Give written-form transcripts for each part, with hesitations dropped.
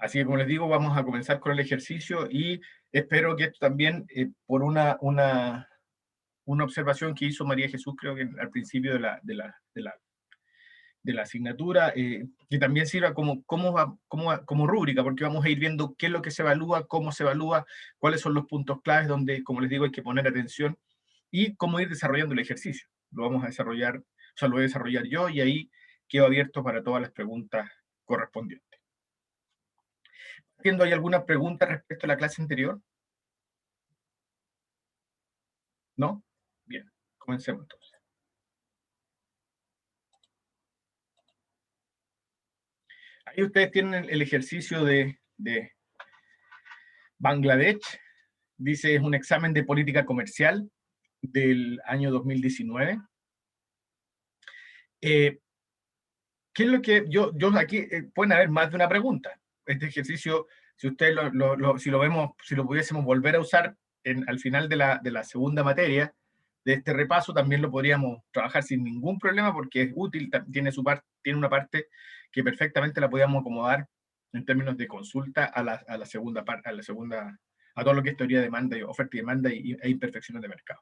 Así que, como les digo, vamos a comenzar con el ejercicio y espero que esto también, por una observación que hizo María Jesús, creo que al principio de la asignatura, que también sirva como rúbrica, porque vamos a ir viendo qué es lo que se evalúa, cómo se evalúa, cuáles son los puntos claves donde, como les digo, hay que poner atención y cómo ir desarrollando el ejercicio. Lo vamos a desarrollar, o sea, lo voy a desarrollar yo y ahí quedo abierto para todas las preguntas correspondientes. ¿Hay alguna pregunta respecto a la clase anterior? ¿No? Bien, comencemos entonces. Ahí ustedes tienen el ejercicio de Bangladesh. Dice, es un examen de política comercial del año 2019. ¿Qué es lo que yo aquí, pueden haber más de una pregunta? Este ejercicio, si ustedes si lo vemos, si lo pudiésemos volver a usar al final de la segunda materia, de este repaso, también lo podríamos trabajar sin ningún problema porque es útil, tiene una parte que perfectamente la podíamos acomodar en términos de consulta a la segunda parte, a todo lo que es teoría de demanda, oferta y demanda e imperfecciones de mercado.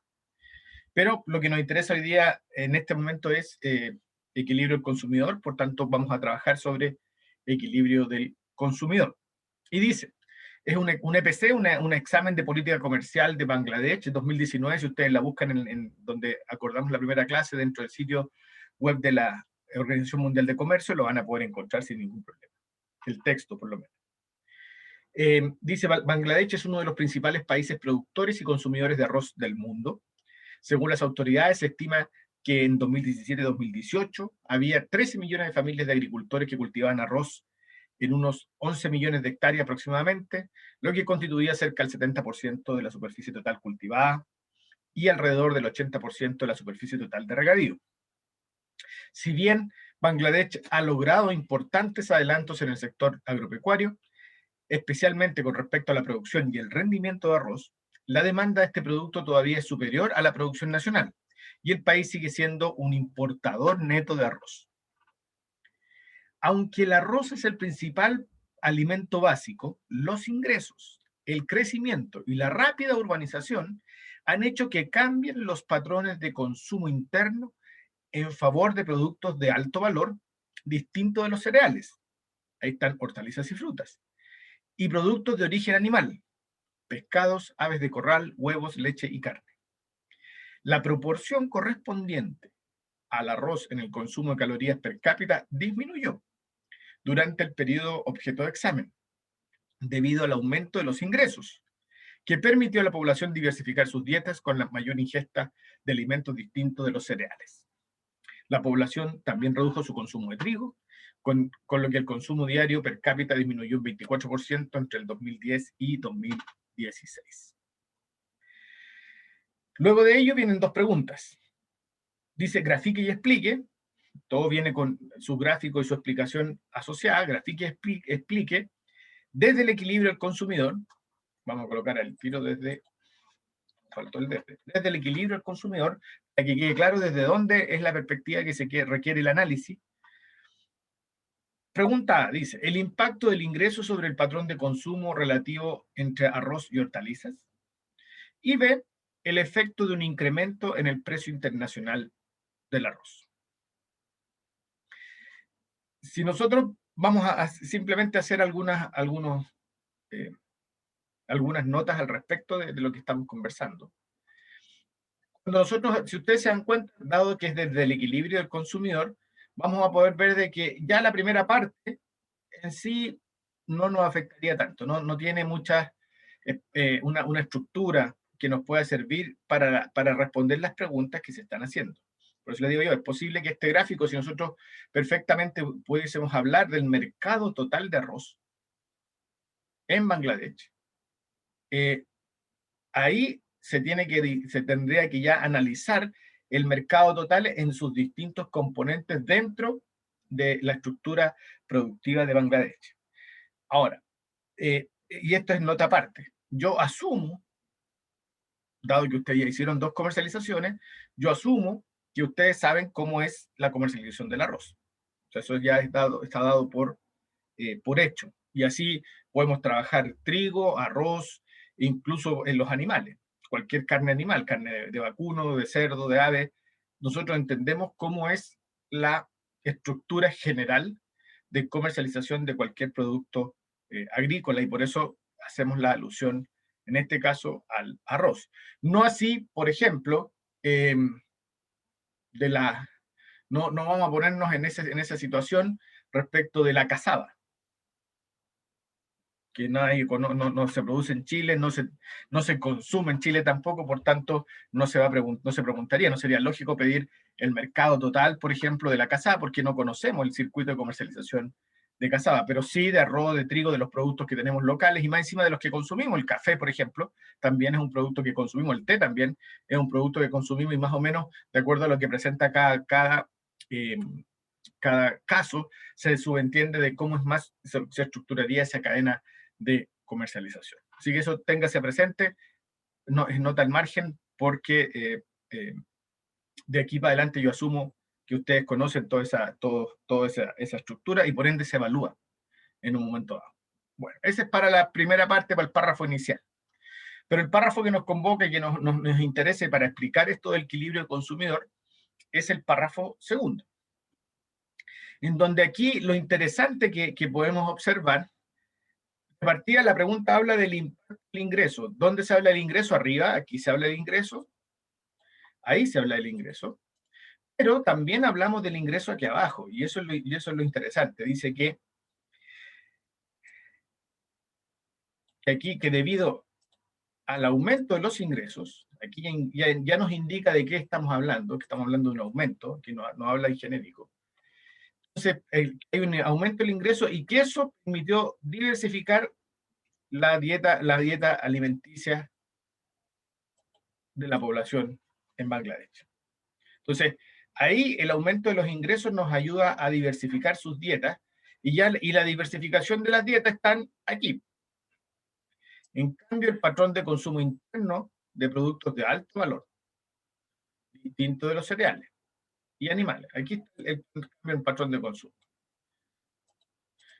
Pero lo que nos interesa hoy día en este momento es equilibrio del consumidor, por tanto vamos a trabajar sobre equilibrio del consumidor. Y dice, es un EPC, un examen de política comercial de Bangladesh 2019, si ustedes la buscan en donde acordamos la primera clase dentro del sitio web de la Organización Mundial de Comercio, lo van a poder encontrar sin ningún problema. El texto, por lo menos. Dice, Bangladesh es uno de los principales países productores y consumidores de arroz del mundo. Según las autoridades, se estima que en 2017-2018 había 13 millones de familias de agricultores que cultivaban arroz en unos 11 millones de hectáreas aproximadamente, lo que constituía cerca del 70% de la superficie total cultivada y alrededor del 80% de la superficie total de regadío. Si bien Bangladesh ha logrado importantes adelantos en el sector agropecuario, especialmente con respecto a la producción y el rendimiento de arroz, la demanda de este producto todavía es superior a la producción nacional y el país sigue siendo un importador neto de arroz. Aunque el arroz es el principal alimento básico, los ingresos, el crecimiento y la rápida urbanización han hecho que cambien los patrones de consumo interno en favor de productos de alto valor, distintos de los cereales. Ahí están hortalizas y frutas. Y productos de origen animal, pescados, aves de corral, huevos, leche y carne. La proporción correspondiente al arroz en el consumo de calorías per cápita disminuyó durante el periodo objeto de examen, debido al aumento de los ingresos, que permitió a la población diversificar sus dietas con la mayor ingesta de alimentos distintos de los cereales. La población también redujo su consumo de trigo, con lo que el consumo diario per cápita disminuyó un 24% entre el 2010 y 2016. Luego de ello vienen dos preguntas. Dice, grafique y explique. Todo viene con su gráfico y su explicación asociada. Grafique y explique desde el equilibrio del consumidor. Vamos a colocar el tiro desde el equilibrio del consumidor, para que quede claro desde dónde es la perspectiva que requiere el análisis. Pregunta A, dice, ¿el impacto del ingreso sobre el patrón de consumo relativo entre arroz y hortalizas? Y B, el efecto de un incremento en el precio internacional del arroz. Si nosotros vamos a simplemente hacer algunas notas al respecto de lo que estamos conversando. Cuando nosotros, si ustedes se dan cuenta, dado que es desde el equilibrio del consumidor, vamos a poder ver de que ya la primera parte en sí no nos afectaría tanto, no tiene una estructura que nos pueda servir para responder las preguntas que se están haciendo. Por eso le digo yo, es posible que este gráfico, si nosotros perfectamente pudiésemos hablar del mercado total de arroz en Bangladesh, ahí se tendría que ya analizar el mercado total en sus distintos componentes dentro de la estructura productiva de Bangladesh. Ahora, y esto es nota aparte, yo asumo, dado que ustedes ya hicieron dos comercializaciones, yo asumo que ustedes saben cómo es la comercialización del arroz. O sea, eso ya está dado por hecho. Y así podemos trabajar trigo, arroz, incluso en los animales, cualquier carne animal, carne de vacuno, de cerdo, de ave. Nosotros entendemos cómo es la estructura general de comercialización de cualquier producto agrícola, y por eso hacemos la alusión, en este caso, al arroz. No así, por ejemplo, eh, de la, no vamos a ponernos en esa situación respecto de la cazada, que no se produce en Chile, no se consume en Chile tampoco, por tanto, no se preguntaría, no sería lógico pedir el mercado total, por ejemplo, de la cazada, porque no conocemos el circuito de comercialización de cazada, pero sí de arroz, de trigo, de los productos que tenemos locales y más encima de los que consumimos. El café, por ejemplo, también es un producto que consumimos, el té también es un producto que consumimos, y más o menos, de acuerdo a lo que presenta eh, cada caso, se subentiende de cómo es más se estructuraría esa cadena de comercialización. Así que eso téngase presente, no, es nota al margen, porque de aquí para adelante yo asumo que ustedes conocen toda esa estructura y por ende se evalúa en un momento dado. Bueno, ese es para la primera parte, para el párrafo inicial. Pero el párrafo que nos convoca y que nos interese para explicar esto del equilibrio consumidor es el párrafo segundo, en donde aquí lo interesante que podemos observar, de partida la pregunta habla del impacto del ingreso. ¿Dónde se habla del ingreso? Arriba, aquí se habla del ingreso, ahí se habla del ingreso, pero también hablamos del ingreso aquí abajo, y eso es lo interesante. Dice que aquí, que debido al aumento de los ingresos, aquí ya nos indica de qué estamos hablando, que estamos hablando de un aumento, que no habla en genérico. Entonces, hay un aumento del ingreso y que eso permitió diversificar la dieta alimenticia de la población en Bangladesh. Entonces, ahí el aumento de los ingresos nos ayuda a diversificar sus dietas, y la diversificación de las dietas están aquí. En cambio, el patrón de consumo interno de productos de alto valor, distinto de los cereales y animales. Aquí está el patrón de consumo.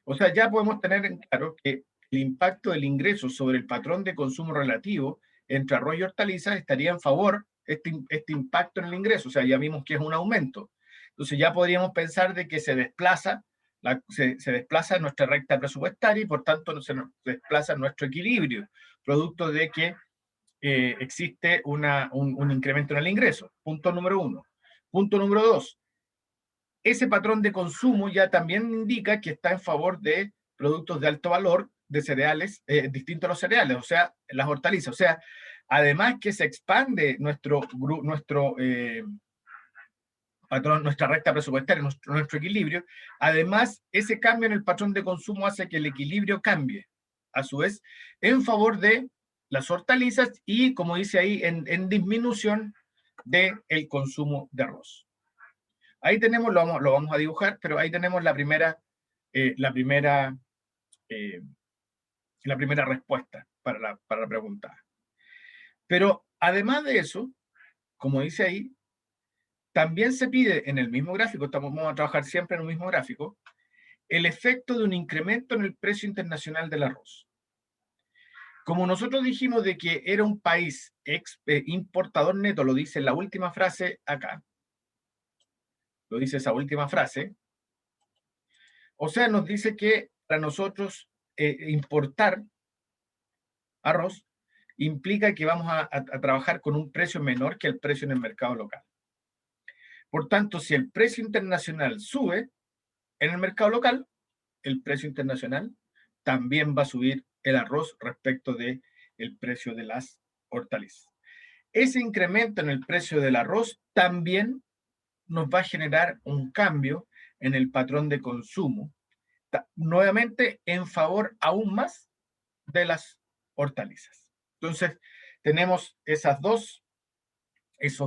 O sea, ya podemos tener en claro que el impacto del ingreso sobre el patrón de consumo relativo entre arroz y hortalizas estaría en favor, este impacto en el ingreso. O sea, ya vimos que es un aumento. Entonces ya podríamos pensar de que se desplaza nuestra recta presupuestaria y por tanto se nos desplaza nuestro equilibrio, producto de que existe un incremento en el ingreso. Punto número uno. Punto número dos, ese patrón de consumo ya también indica que está en favor de productos de alto valor, de cereales, distintos a los cereales, o sea, las hortalizas. O sea, además que se expande nuestro patrón, nuestra recta presupuestaria, nuestro equilibrio, además ese cambio en el patrón de consumo hace que el equilibrio cambie, a su vez, en favor de las hortalizas y, como dice ahí, en disminución del consumo de arroz. Ahí tenemos, lo vamos a dibujar, pero ahí tenemos eh, la primera, eh, la primera respuesta para la pregunta. Pero además de eso, como dice ahí, también se pide en el mismo gráfico, vamos a trabajar siempre en el mismo gráfico, el efecto de un incremento en el precio internacional del arroz. Como nosotros dijimos de que era un país importador neto, lo dice la última frase acá, lo dice esa última frase, o sea, nos dice que para nosotros importar arroz implica que vamos a trabajar con un precio menor que el precio en el mercado local. Por tanto, si el precio internacional sube en el mercado local, el precio internacional también va a subir el arroz respecto de el precio de las hortalizas. Ese incremento en el precio del arroz también nos va a generar un cambio en el patrón de consumo, nuevamente en favor aún más de las hortalizas. Entonces, tenemos esos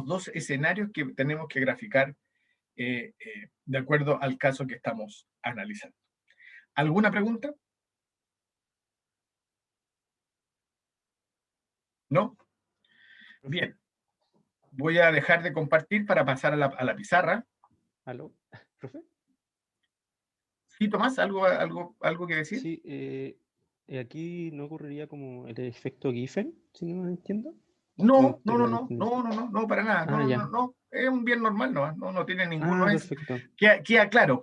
dos escenarios que tenemos que graficar de acuerdo al caso que estamos analizando. ¿Alguna pregunta? ¿No? Profe, Bien, voy a dejar de compartir para pasar a la pizarra. aló, profe. ¿Y Tomás, algo que decir? Sí, aquí no ocurriría como el efecto Giffen, si no me entiendo. ¿O No, no, estoy no, mal no, entendiendo? no, no, no, no, para nada. No, Ah, no, ya. no, no. Es un bien normal, no, no, no tiene ninguno. Ah, Es, perfecto. queda claro,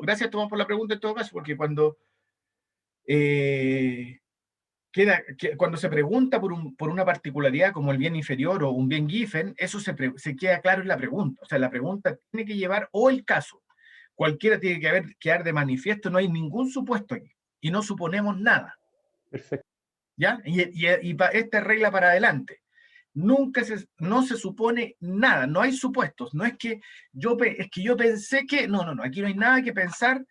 gracias Tomás por la pregunta en todo caso, porque eh, cuando se pregunta por una particularidad como el bien inferior o un bien Giffen, eso se queda claro en la pregunta. O sea, la pregunta tiene que llevar o el caso. Cualquiera tiene que quedar de manifiesto, no hay ningún supuesto aquí. Y no suponemos nada. Perfecto. ¿Ya? Esta regla para adelante. No se supone nada, no hay supuestos. No es que es que yo pensé que, no, no, no, aquí no hay nada que pensar,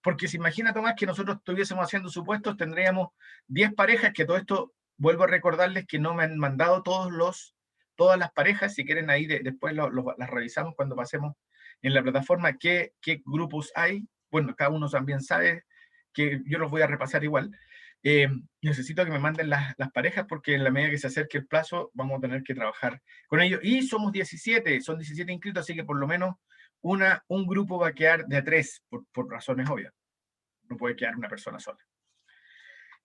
porque se imagina, Tomás, que nosotros estuviésemos haciendo supuestos, tendríamos 10 parejas, que todo esto, vuelvo a recordarles que no me han mandado todas las parejas, si quieren ahí después las revisamos cuando pasemos en la plataforma, qué grupos hay. Bueno, cada uno también sabe que yo los voy a repasar igual. Eh, Necesito que me manden las parejas porque en la medida que se acerque el plazo vamos a tener que trabajar con ellos. Y somos 17, son 17 inscritos, así que por lo menos un grupo va a quedar de a tres, por razones obvias. No puede quedar una persona sola.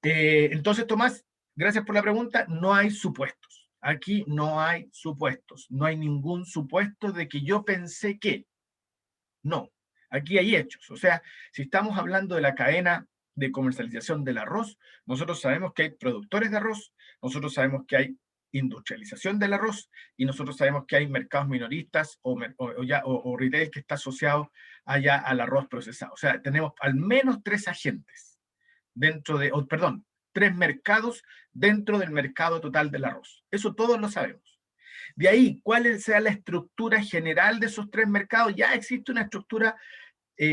Entonces, Tomás, gracias por la pregunta. No hay supuestos. Aquí no hay supuestos. No hay ningún supuesto de que yo pensé que. No. Aquí hay hechos. O sea, si estamos hablando de la cadena de comercialización del arroz, nosotros sabemos que hay productores de arroz, nosotros sabemos que hay industrialización del arroz y nosotros sabemos que hay mercados minoristas o retail que está asociado allá al arroz procesado. O sea, tenemos al menos tres agentes perdón, tres mercados dentro del mercado total del arroz. Eso todos lo sabemos. De ahí, ¿cuál sea la estructura general de esos tres mercados? Ya existe una estructura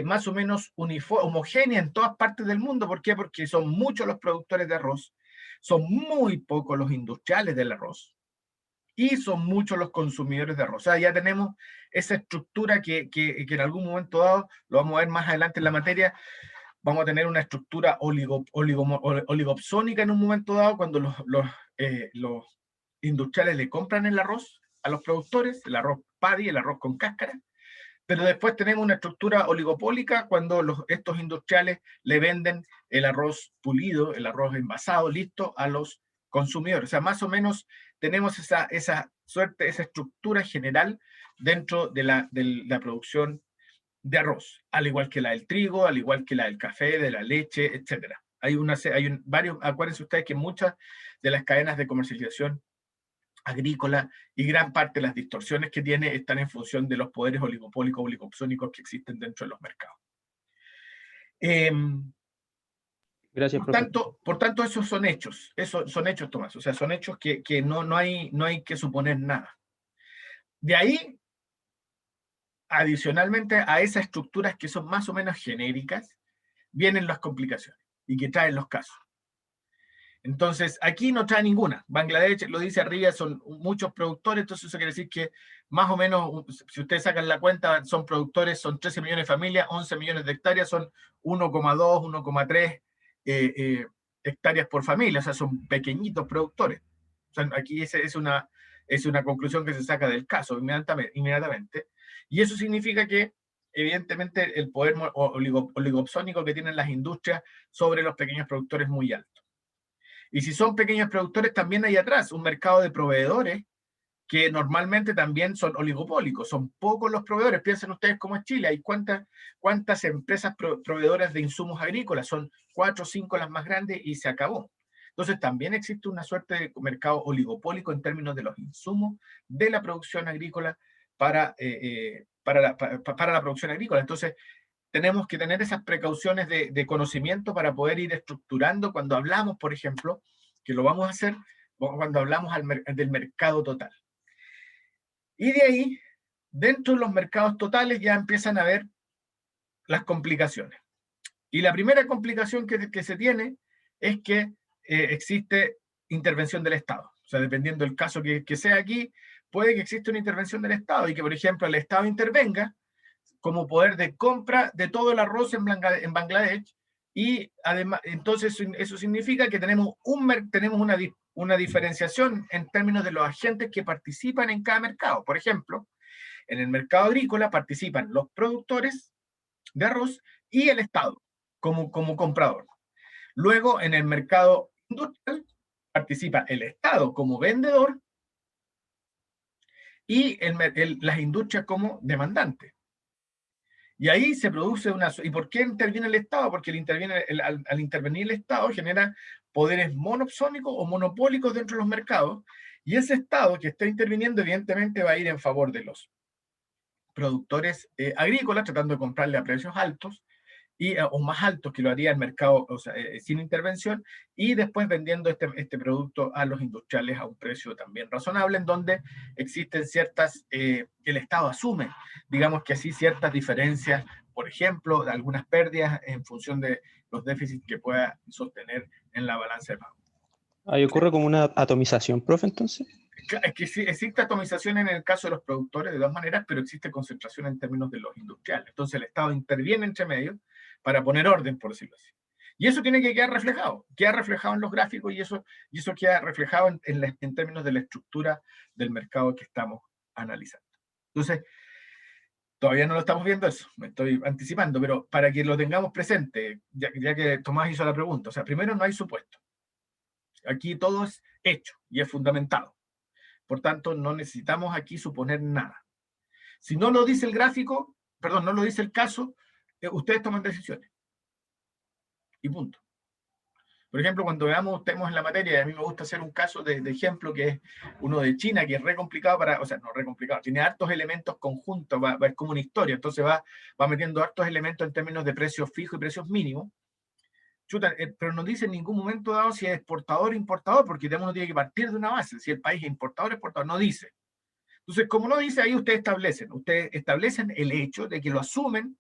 más o menos homogénea en todas partes del mundo. ¿Por qué? Porque son muchos los productores de arroz, son muy pocos los industriales del arroz y son muchos los consumidores de arroz. O sea, ya tenemos esa estructura que en algún momento dado, lo vamos a ver más adelante en la materia, vamos a tener una estructura oligopsónica en un momento dado cuando los industriales le compran el arroz a los productores, el arroz paddy, el arroz con cáscara, pero después tenemos una estructura oligopólica cuando estos industriales le venden el arroz pulido, el arroz envasado, listo, a los consumidores. O sea, más o menos tenemos esa suerte, esa estructura general dentro de la producción de arroz, al igual que la del trigo, al igual que la del café, de la leche, etcétera. Varios, acuérdense ustedes que muchas de las cadenas de comercialización agrícola y gran parte de las distorsiones que tiene están en función de los poderes oligopólicos, oligopsónicos que existen dentro de los mercados. Eh, Gracias, profe. por tanto, esos son hechos, Tomás, o sea, son hechos que no hay que suponer nada. De ahí, adicionalmente a esas estructuras que son más o menos genéricas, vienen las complicaciones y que traen los casos. Entonces, aquí no trae ninguna. Bangladesh, lo dice arriba, son muchos productores, entonces eso quiere decir que más o menos, si ustedes sacan la cuenta, son productores, son 13 millones de familias, 11 millones de hectáreas, son 1,2, 1,3 hectáreas por familia, o sea, son pequeñitos productores. O sea, aquí es una conclusión que se saca del caso inmediatamente. Y eso significa que, evidentemente, el poder oligopsónico que tienen las industrias sobre los pequeños productores es muy alto. Y si son pequeños productores, también hay atrás un mercado de proveedores que normalmente también son oligopólicos, son pocos los proveedores. Piensen ustedes cómo es Chile, hay cuántas empresas proveedoras de insumos agrícolas, son 4 o 5 las más grandes y se acabó. Entonces también existe una suerte de mercado oligopólico en términos de los insumos de la producción agrícola para la producción agrícola. Entonces tenemos que tener esas precauciones de conocimiento para poder ir estructurando cuando hablamos, por ejemplo, que lo vamos a hacer cuando hablamos del mercado total. Y de ahí, dentro de los mercados totales ya empiezan a haber las complicaciones. Y la primera complicación que se tiene es que existe intervención del Estado. O sea, dependiendo del caso que sea aquí, puede que exista una intervención del Estado y que, por ejemplo, el Estado intervenga como poder de compra de todo el arroz en Bangladesh, y además, entonces eso significa que tenemos una diferenciación en términos de los agentes que participan en cada mercado. Por ejemplo, en el mercado agrícola participan los productores, de arroz y el Estado como comprador. Luego, en el mercado industrial, participa el Estado como vendedor y las industrias como demandantes. Y ahí se produce una... ¿Y por qué interviene el Estado? Porque al intervenir el Estado genera poderes monopsónicos o monopólicos dentro de los mercados, y ese Estado que está interviniendo evidentemente va a ir en favor de los productores agrícolas, tratando de comprarle a precios altos, o más altos que lo haría el mercado, o sea, sin intervención, y después vendiendo este producto a los industriales a un precio también razonable, en donde existen ciertas, el Estado asume, digamos que así, ciertas diferencias, por ejemplo, de algunas pérdidas en función de los déficits que pueda sostener en la balanza de pago. Ahí ocurre como una atomización, profe, entonces. Es que sí, existe atomización en el caso de los productores de todas maneras, pero existe concentración en términos de los industriales. Entonces el Estado interviene entre medio para poner orden, por decirlo así. Y eso tiene que quedar reflejado en los gráficos, y eso queda reflejado en términos de la estructura del mercado que estamos analizando. Entonces, todavía no lo estamos viendo eso, me estoy anticipando, pero para que lo tengamos presente, ya que Tomás hizo la pregunta, o sea, primero no hay supuesto. Aquí todo es hecho y es fundamentado. Por tanto, no necesitamos aquí suponer nada. Si no lo dice el gráfico, perdón, no lo dice el caso, ustedes toman decisiones. Y punto. Por ejemplo, cuando estemos en la materia, a mí me gusta hacer un caso de ejemplo que es uno de China, que es re complicado o sea, no re complicado, tiene hartos elementos conjuntos, es como una historia, entonces va metiendo hartos elementos en términos de precios fijos y precios mínimos. Chuta, pero no dice en ningún momento dado si es exportador o importador, porque uno tiene que partir de una base, si el país es importador o exportador, no dice. Entonces, como no dice, ahí ustedes establecen el hecho de que lo asumen,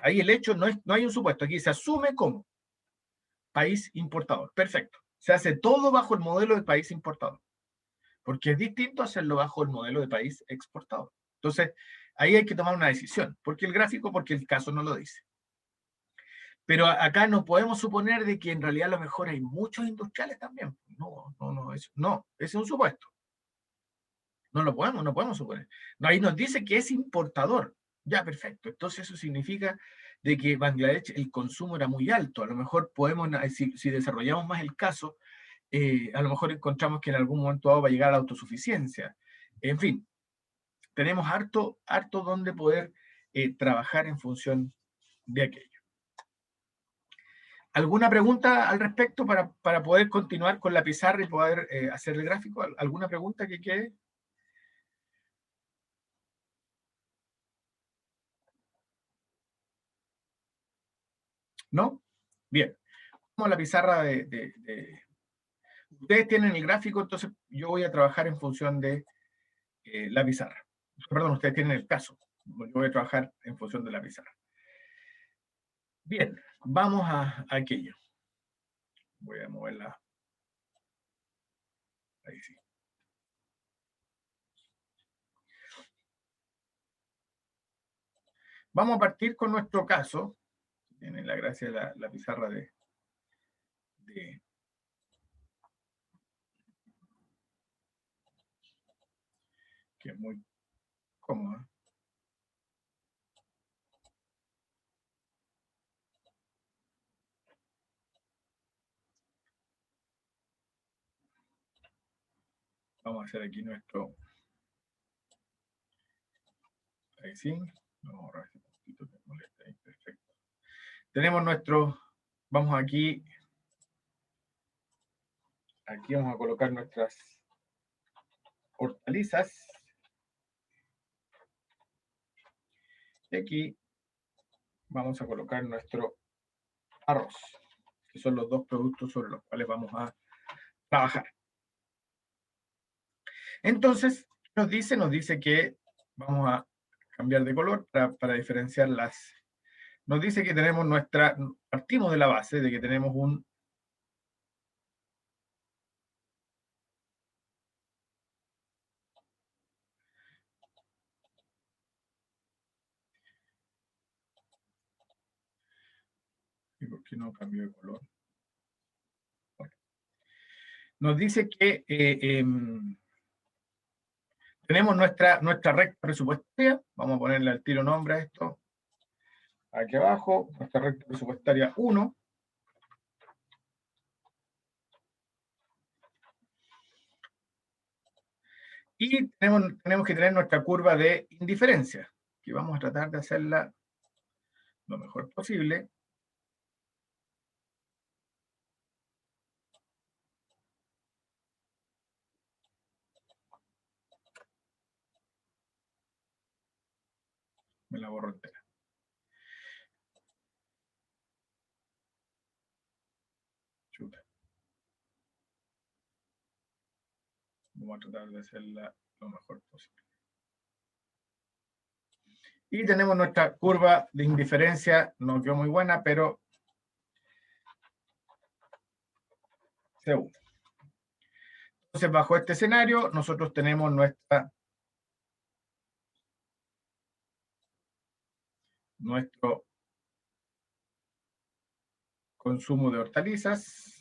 ahí el hecho no hay un supuesto, aquí se asume como país importador. Perfecto. Se hace todo bajo el modelo de país importador, porque es distinto hacerlo bajo el modelo de país exportador. Entonces, ahí hay que tomar una decisión, porque el caso no lo dice. Pero acá no podemos suponer de que en realidad a lo mejor hay muchos industriales también. No, ese es un supuesto. No podemos suponer. No, ahí nos dice que es importador. Ya, perfecto. Entonces eso significa de que Bangladesh el consumo era muy alto. A lo mejor podemos, si desarrollamos más el caso, a lo mejor encontramos que en algún momento dado va a llegar a la autosuficiencia. En fin, tenemos harto donde poder trabajar en función de aquello. ¿Alguna pregunta al respecto para poder continuar con la pizarra y poder hacer el gráfico? ¿Alguna pregunta que quede? ¿No? Bien. Vamos a la pizarra Ustedes tienen el gráfico, entonces yo voy a trabajar en función de la pizarra. Perdón, ustedes tienen el caso. Yo voy a trabajar en función de la pizarra. Bien, vamos a aquello. Voy a moverla. Ahí sí. Vamos a partir con nuestro caso. Tienen la gracia de la pizarra que es muy cómoda. Vamos a hacer aquí nuestro... Ahí sí. Vamos a borrar este puntito que molesta ahí. Perfecto. Tenemos nuestro... Vamos aquí. Aquí vamos a colocar nuestras hortalizas. Y aquí vamos a colocar nuestro arroz, que son los dos productos sobre los cuales vamos a trabajar. Entonces, nos dice que vamos a cambiar de color para diferenciar las... Nos dice que tenemos partimos de la base de que tenemos un... ¿Y por qué no cambió de color? Bueno. Nos dice que tenemos nuestra recta presupuestaria. Vamos a ponerle al tiro nombre a esto. aquí abajo, nuestra recta presupuestaria 1. Y tenemos que tener nuestra curva de indiferencia, que vamos a tratar de hacerla lo mejor posible. Me la borro entera. Chuta. Vamos a tratar de hacerla lo mejor posible. Y tenemos nuestra curva de indiferencia, no quedó muy buena, pero se usa. Entonces, bajo este escenario, nosotros tenemos nuestro consumo de hortalizas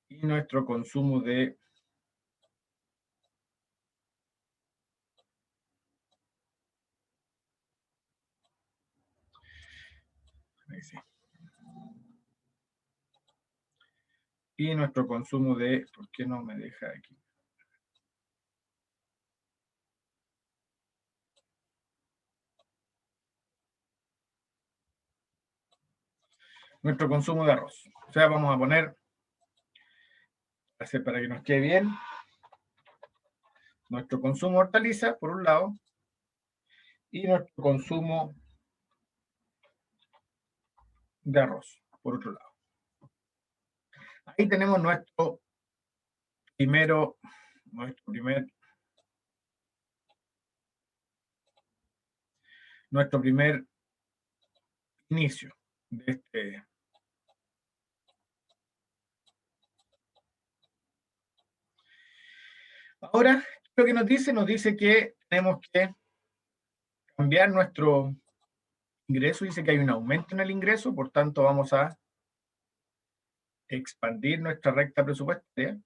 y nuestro consumo de ahí sí. Y nuestro consumo de, ¿por qué no me deja aquí? Nuestro consumo de arroz. O sea, vamos a poner, para que nos quede bien, nuestro consumo de hortaliza, por un lado, y nuestro consumo de arroz, por otro lado. Ahí tenemos nuestro primer inicio de este. Ahora, lo que nos dice que tenemos que cambiar nuestro ingreso, dice que hay un aumento en el ingreso, por tanto vamos a expandir nuestra recta presupuestaria.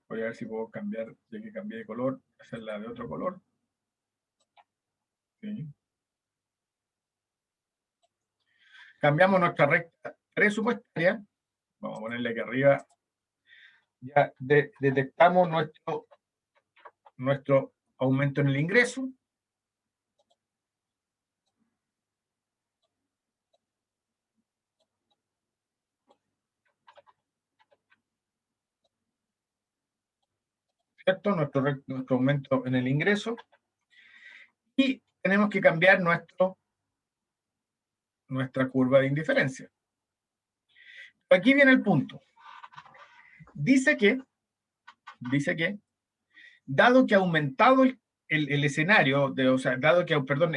Voy a ver si puedo cambiar, ya que cambié de color, hacerla de otro color. ¿Sí? Cambiamos nuestra recta presupuestaria. Vamos a ponerle aquí arriba. Ya detectamos nuestro aumento en el ingreso. ¿Cierto? Nuestro aumento en el ingreso. Y tenemos que cambiar nuestra curva de indiferencia. Aquí viene el punto. Dice que, dado que ha aumentado el escenario, o sea, dado que, perdón,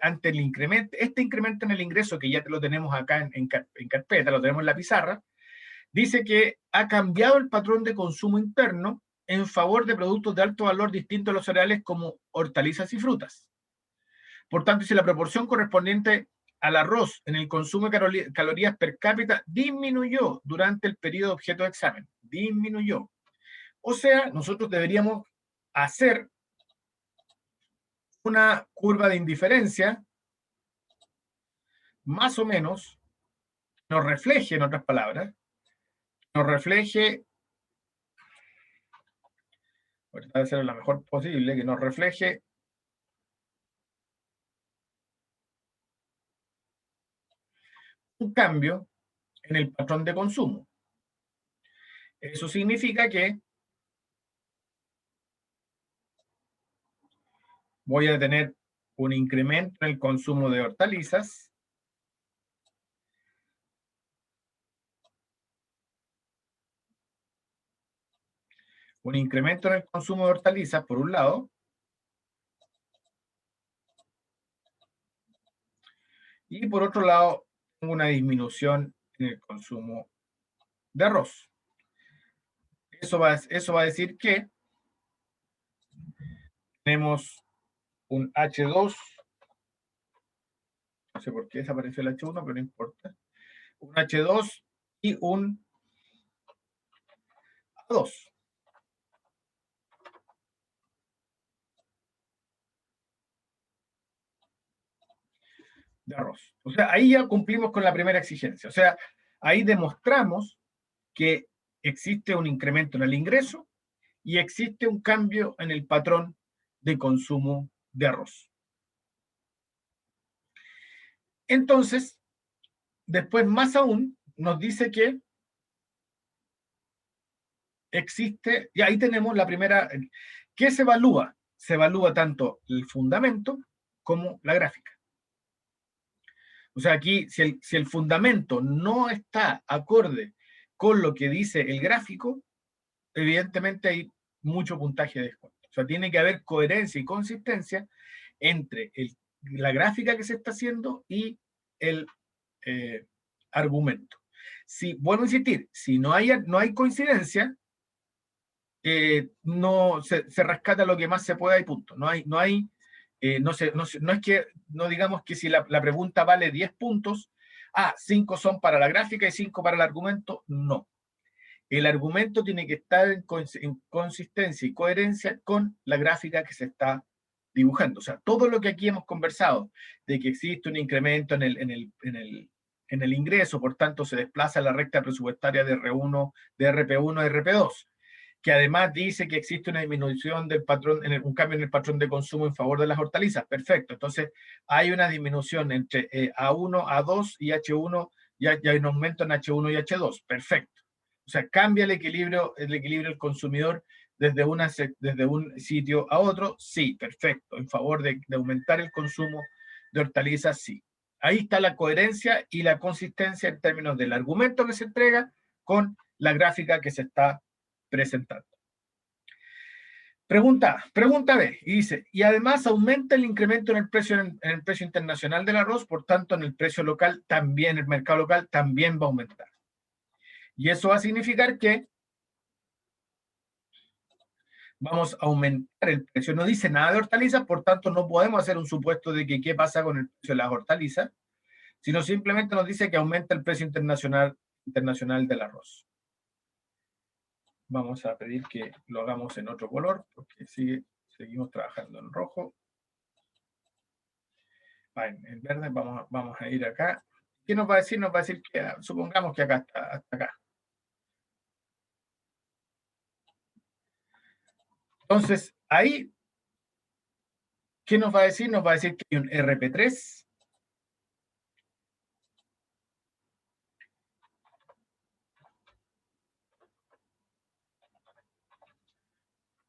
ante el incremento, este incremento en el ingreso, que ya lo tenemos acá en carpeta, lo tenemos en la pizarra, dice que ha cambiado el patrón de consumo interno en favor de productos de alto valor distintos a los cereales como hortalizas y frutas. Por tanto, si la proporción correspondiente al arroz en el consumo de calorías per cápita disminuyó durante el periodo objeto de examen, disminuyó. O sea, nosotros deberíamos hacer una curva de indiferencia más o menos, nos refleje, en otras palabras, nos refleje, voy a tratar de hacerlo lo mejor posible, que nos refleje un cambio en el patrón de consumo. Eso significa que voy a tener un incremento en el consumo de hortalizas, un incremento en el consumo de hortalizas, por un lado, y por otro lado, una disminución en el consumo de arroz. Eso va a decir que tenemos un H2 no sé por qué desapareció el H1, pero no importa, un H2 y un A2. De arroz. O sea, ahí ya cumplimos con la primera exigencia. O sea, ahí demostramos que existe un incremento en el ingreso y existe un cambio en el patrón de consumo de arroz. Entonces, después más aún, nos dice que existe, y ahí tenemos la primera, ¿qué se evalúa? Se evalúa tanto el fundamento como la gráfica. O sea, aquí, si el fundamento no está acorde con lo que dice el gráfico, evidentemente hay mucho puntaje de descuento. O sea, tiene que haber coherencia y consistencia entre la gráfica que se está haciendo y el argumento. Si, vuelvo a insistir, si no hay coincidencia, no se rescata lo que más se pueda y punto. No es que, no digamos que si la pregunta vale 10 puntos, 5 son para la gráfica y 5 para el argumento, no. El argumento tiene que estar en consistencia y coherencia con la gráfica que se está dibujando. O sea, todo lo que aquí hemos conversado, de que existe un incremento en el ingreso, por tanto se desplaza la recta presupuestaria de R1, de RP1 a RP2, que además dice que existe una disminución del patrón, un cambio en el patrón de consumo en favor de las hortalizas. Perfecto. Entonces, hay una disminución entre A1, A2 y H1, y hay un aumento en H1 y H2. Perfecto. O sea, cambia el equilibrio del consumidor desde un sitio a otro. Sí, perfecto. En favor de aumentar el consumo de hortalizas, sí. Ahí está la coherencia y la consistencia en términos del argumento que se entrega con la gráfica que se está presentando. Pregunta B, y dice, y además aumenta el incremento en el precio internacional del arroz, por tanto en el precio local también, el mercado local también va a aumentar. Y eso va a significar que vamos a aumentar el precio. No dice nada de hortalizas, por tanto no podemos hacer un supuesto de que qué pasa con el precio de las hortalizas, sino simplemente nos dice que aumenta el precio internacional del arroz. Vamos a pedir que lo hagamos en otro color, porque seguimos trabajando en rojo. En verde vamos a ir acá. ¿Qué nos va a decir? Nos va a decir que, supongamos que acá está, hasta acá. Entonces, ahí, ¿qué nos va a decir? Nos va a decir que hay un RP3,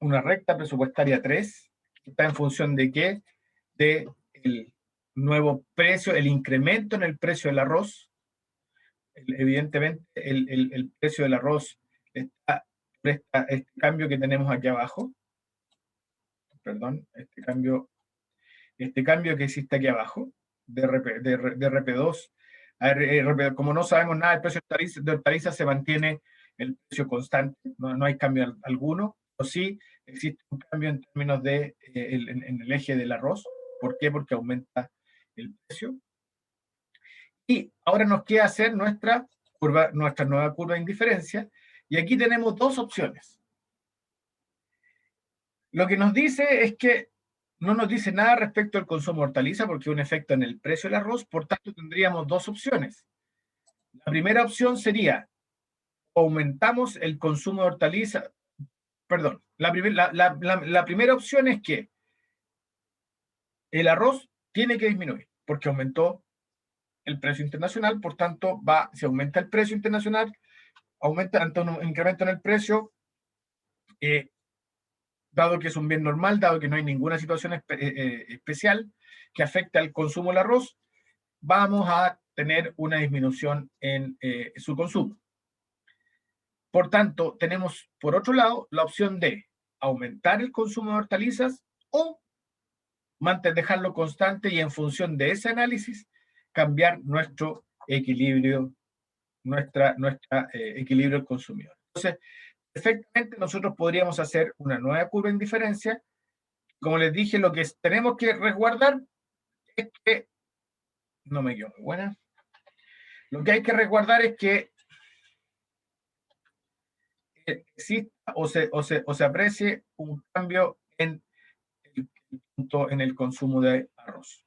una recta presupuestaria 3, que está en función de qué? De el nuevo precio, el incremento en el precio del arroz. Evidentemente, el precio del arroz presta este cambio que tenemos aquí abajo. Perdón, este cambio que existe aquí abajo, de RP2 a RP, como no sabemos nada del precio de hortalizas, se mantiene el precio constante, no hay cambio alguno, o sí existe un cambio en términos de en el eje del arroz. ¿Por qué? Porque aumenta el precio. Y ahora nos queda hacer nuestra nueva curva de indiferencia, y aquí tenemos dos opciones. Lo que nos dice es que no nos dice nada respecto al consumo de hortaliza, porque hay un efecto en el precio del arroz, por tanto tendríamos dos opciones. La primera opción sería, aumentamos el consumo de hortaliza, perdón, la primera opción es que el arroz tiene que disminuir, porque aumentó el precio internacional, por tanto, si aumenta el precio internacional, aumenta ante un incremento en el precio, dado que es un bien normal, dado que no hay ninguna situación especial que afecte al consumo del arroz, vamos a tener una disminución en su consumo. Por tanto, tenemos, por otro lado, la opción de aumentar el consumo de hortalizas o dejarlo constante, y en función de ese análisis, cambiar nuestro equilibrio, equilibrio del consumidor. Entonces, perfectamente nosotros podríamos hacer una nueva curva en diferencia. Como les dije, lo que tenemos que resguardar es que No me quedó muy buena. Lo que hay que recordar es que exista o se aprecie un cambio en el consumo de arroz.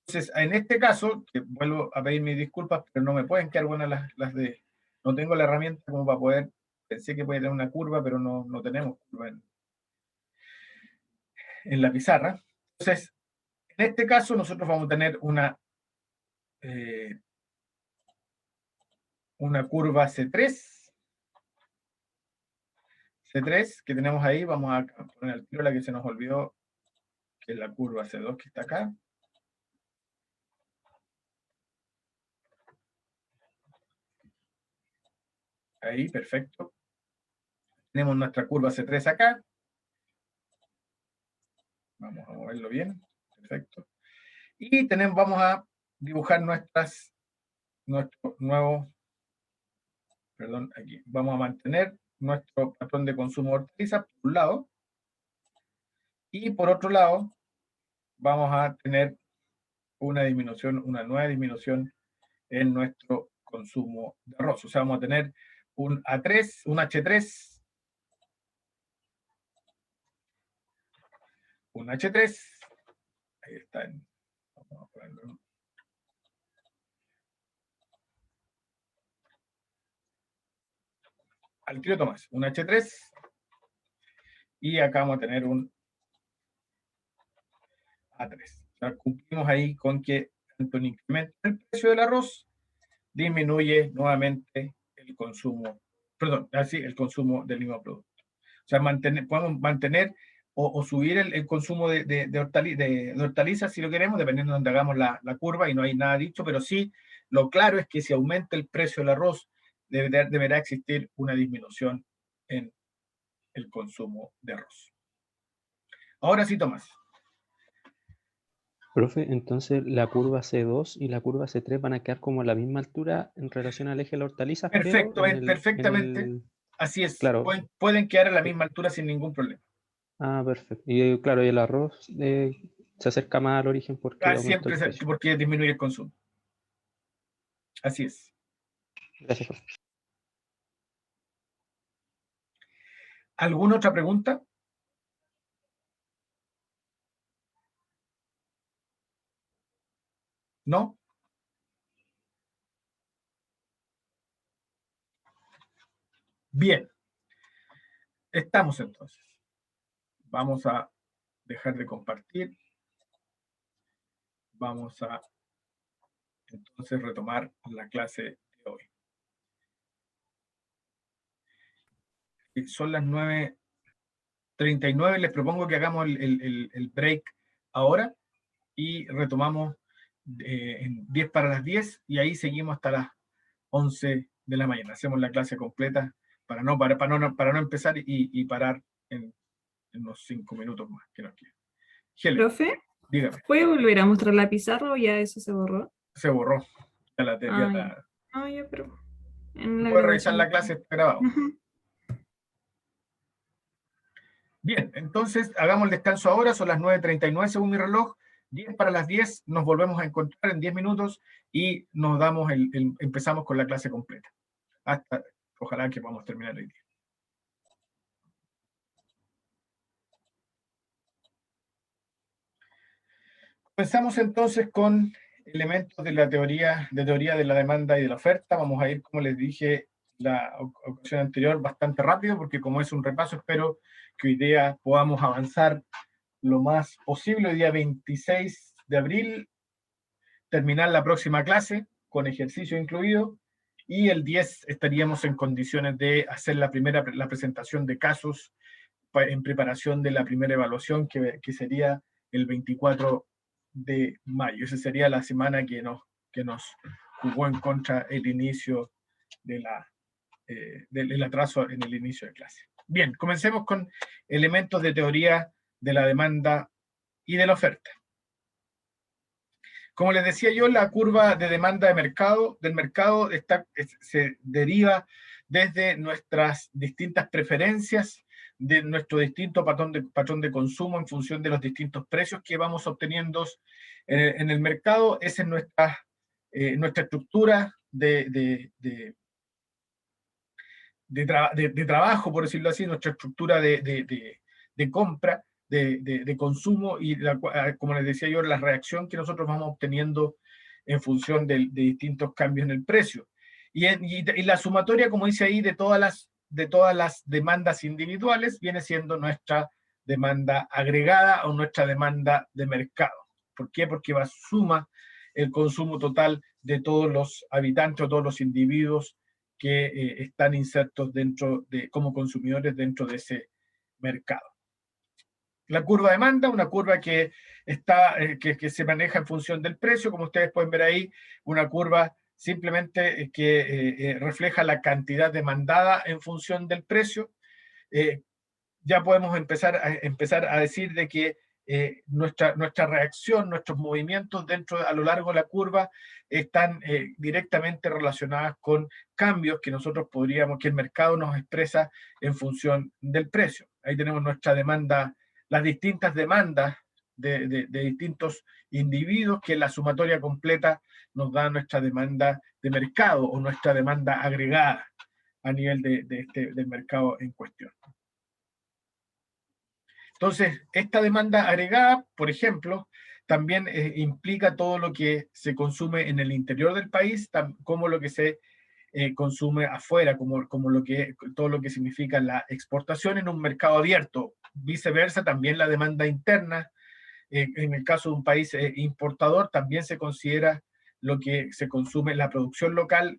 Entonces, en este caso, que vuelvo a pedir mis disculpas, pero no me pueden quedar buenas las de... No tengo la herramienta como para poder... Pensé que podía tener una curva, pero no tenemos curva en la pizarra. Entonces, en este caso, nosotros vamos a tener una curva C3, que tenemos ahí. Vamos a poner al tiro la que se nos olvidó, que es la curva C2 que está acá. Ahí, perfecto. Tenemos nuestra curva C3 acá. Vamos a moverlo bien. Perfecto. Y vamos a dibujar nuestro nuevo, perdón, aquí. Vamos a mantener nuestro patrón de consumo de hortalizas por un lado. Y por otro lado, vamos a tener una nueva disminución en nuestro consumo de arroz. O sea, vamos a tener un A3, un H3, un H3, ahí está, vamos a ponerlo. Al tiro Tomás, un H3, y acá vamos a tener un A3. O sea, cumplimos ahí con que tanto un incremento en el precio del arroz disminuye nuevamente el consumo, perdón, así el consumo del mismo producto. O sea, podemos mantener o subir el consumo de hortalizas si lo queremos, dependiendo de donde hagamos la curva, y no hay nada dicho, pero sí, lo claro es que si aumenta el precio del arroz, deberá existir una disminución en el consumo de arroz. Ahora sí, Tomás. Profe, entonces la curva C2 y la curva C3 van a quedar como a la misma altura en relación al eje de las hortalizas, Perfecto, pero perfectamente. Así es. claro. Pueden quedar a la misma altura sin ningún problema. Ah, perfecto. Y claro, y el arroz se acerca más al origen porque aumentó Siempre el precio. porque disminuye el consumo. Así es. Gracias, profe. ¿Alguna otra pregunta? ¿No? Bien. Estamos entonces. Vamos a dejar de compartir. Vamos a entonces retomar la clase de hoy. Son las 9:39. Les propongo que hagamos el break ahora y retomamos en 10 para las 10, y ahí seguimos hasta las 11 de la mañana. Hacemos la clase completa para no empezar y parar en unos 5 minutos más que nos quedan. Helen, Profe, dígame. ¿puede volver a mostrar la pizarra o ya eso se borró? Se borró. Ya ya, pero en la puede revisar grabación. la clase, está grabado. Ujú. Bien, entonces hagamos el descanso ahora, son las 9:39 según mi reloj. 10 para las 10, nos volvemos a encontrar en 10 minutos y empezamos con la clase completa. Ojalá que podamos terminar hoy día. Comenzamos entonces con elementos de la teoría de la demanda y de la oferta. Vamos a ir, como les dije la ocasión anterior, bastante rápido, porque como es un repaso, espero que hoy día podamos avanzar lo más posible. Hoy día 26 de abril, terminar la próxima clase, con ejercicio incluido, y el 10 estaríamos en condiciones de hacer la presentación de casos en preparación de la primera evaluación, que sería el 24 de mayo. Esa sería la semana que nos jugó en contra el inicio del atraso en el inicio de clase. Bien, comencemos con elementos de teoría de la demanda y de la oferta. Como les decía yo, la curva de demanda del mercado se deriva desde nuestras distintas preferencias de nuestro distinto patrón de consumo en función de los distintos precios que vamos obteniendo en el mercado. Esa es nuestra estructura de trabajo, por decirlo así, nuestra estructura de compra, de consumo, y como les decía yo, la reacción que nosotros vamos obteniendo en función de distintos cambios en el precio. Y la sumatoria, como dice ahí, de todas las demandas individuales viene siendo nuestra demanda agregada o nuestra demanda de mercado. ¿Por qué? Porque suma el consumo total de todos los habitantes o todos los individuos que están insertos como consumidores dentro de ese mercado. La curva de demanda, una curva que se maneja en función del precio, como ustedes pueden ver ahí, una curva simplemente que refleja la cantidad demandada en función del precio. Ya podemos empezar a decir de que nuestra reacción, nuestros movimientos a lo largo de la curva están directamente relacionadas con cambios que que el mercado nos expresa en función del precio. Ahí tenemos nuestra demanda, las distintas demandas de distintos individuos, que la sumatoria completa nos da nuestra demanda de mercado o nuestra demanda agregada a nivel del mercado en cuestión. Entonces, esta demanda agregada, por ejemplo, también implica todo lo que se consume en el interior del país, como lo que se consume afuera, como todo lo que significa la exportación en un mercado abierto. Viceversa, también la demanda interna, en el caso de un país importador, también se considera lo que se consume, la producción local,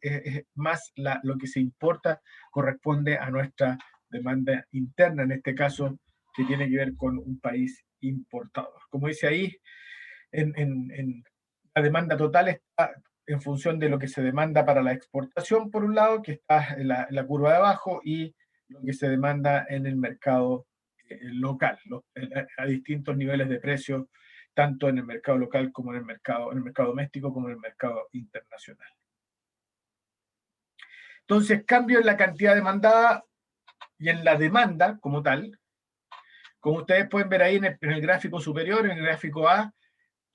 más lo que se importa corresponde a nuestra demanda interna, en este caso, que tiene que ver con un país importador. Como dice ahí, la demanda total está en función de lo que se demanda para la exportación, por un lado, que está en la curva de abajo, y lo que se demanda en el mercado local, a distintos niveles de precio, tanto en el mercado local como en el mercado doméstico, como en el mercado internacional. Entonces, cambio en la cantidad demandada y en la demanda como tal. Como ustedes pueden ver ahí en el gráfico superior, en el gráfico A,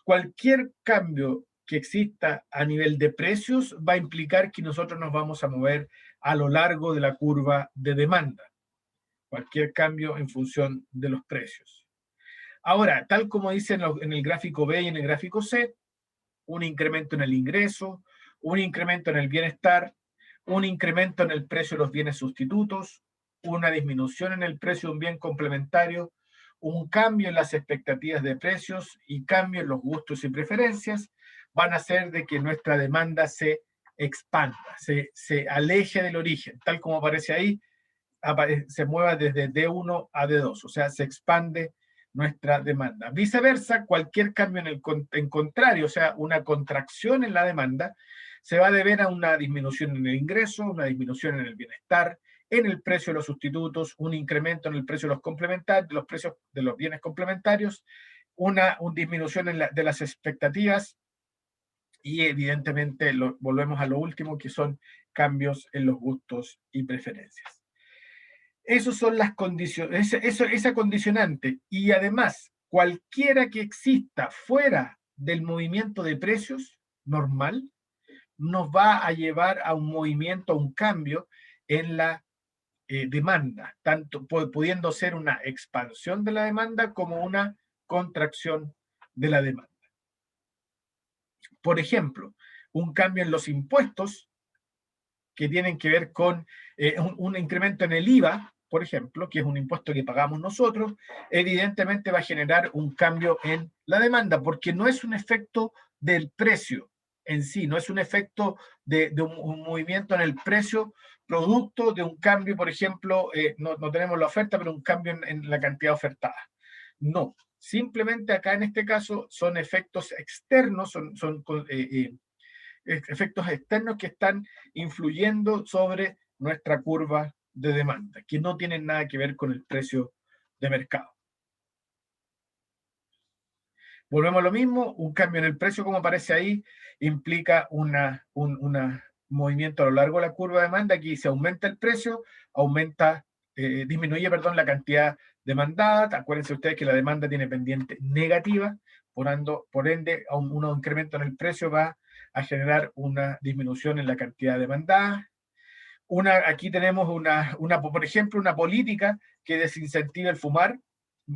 cualquier cambio que exista a nivel de precios va a implicar que nosotros nos vamos a mover a lo largo de la curva de demanda. Cualquier cambio en función de los precios. Ahora, tal como dice en el gráfico B y en el gráfico C, un incremento en el ingreso, un incremento en el bienestar, un incremento en el precio de los bienes sustitutos, una disminución en el precio de un bien complementario, un cambio en las expectativas de precios y cambio en los gustos y preferencias, van a hacer de que nuestra demanda se expanda, se aleje del origen, tal como aparece ahí, se mueva desde D1 a D2, o sea, se expande nuestra demanda. Viceversa, cualquier cambio en contrario, o sea, una contracción en la demanda, se va a deber a una disminución en el ingreso, una disminución en el bienestar, en el precio de los sustitutos, un incremento en el precio de los complementarios, de los precios de los bienes complementarios, una disminución de las expectativas, y evidentemente volvemos a lo último, que son cambios en los gustos y preferencias. Esas son las condiciones, esa condicionante, y además cualquiera que exista fuera del movimiento de precios normal, nos va a llevar a un movimiento, a un cambio en la demanda, tanto pudiendo ser una expansión de la demanda como una contracción de la demanda. Por ejemplo, un cambio en los impuestos que tienen que ver con un incremento en el IVA, por ejemplo, que es un impuesto que pagamos nosotros, evidentemente va a generar un cambio en la demanda, porque no es un efecto del precio en sí, no es un efecto de un movimiento en el precio producto de un cambio, por ejemplo, no tenemos la oferta, pero un cambio en la cantidad ofertada. No, simplemente acá en este caso son efectos externos, son efectos externos que están influyendo sobre nuestra curva de demanda, que no tienen nada que ver con el precio de mercado. Volvemos a lo mismo, un cambio en el precio, como aparece ahí, implica un movimiento a lo largo de la curva de demanda. Aquí se aumenta el precio, aumenta disminuye, perdón, la cantidad demandada. Acuérdense ustedes que la demanda tiene pendiente negativa, por ende, un incremento en el precio va a generar una disminución en la cantidad demandada. Aquí tenemos por ejemplo, una política que desincentive el fumar.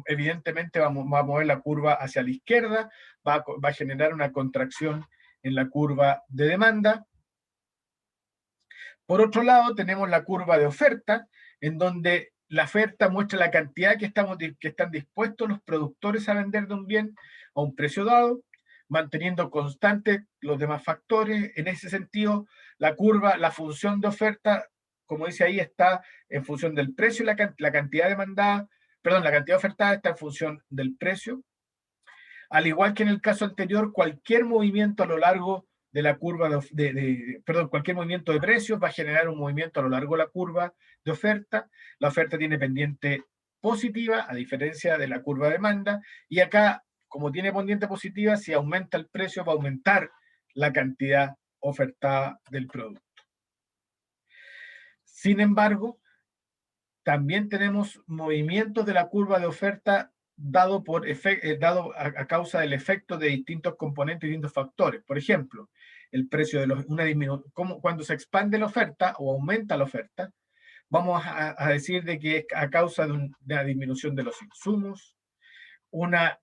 Evidentemente va a mover la curva hacia la izquierda, va a generar una contracción en la curva de demanda. Por otro lado, tenemos la curva de oferta, en donde la oferta muestra la cantidad que están dispuestos los productores a vender de un bien a un precio dado, manteniendo constantes los demás factores. En ese sentido, la curva, la función de oferta, como dice ahí, está en función del precio y la cantidad demandada, perdón, la cantidad ofertada está en función del precio. Al igual que en el caso anterior, cualquier movimiento a lo largo de la curva cualquier movimiento de precios va a generar un movimiento a lo largo de la curva de oferta. La oferta tiene pendiente positiva, a diferencia de la curva de demanda, y acá, como tiene pendiente positiva, si aumenta el precio, va a aumentar la cantidad ofertada del producto. Sin embargo, también tenemos movimientos de la curva de oferta dado a causa del efecto de distintos componentes y distintos factores. Por ejemplo, el precio de cuando se expande la oferta o aumenta la oferta, vamos a decir de que es a causa de una disminución de los insumos, una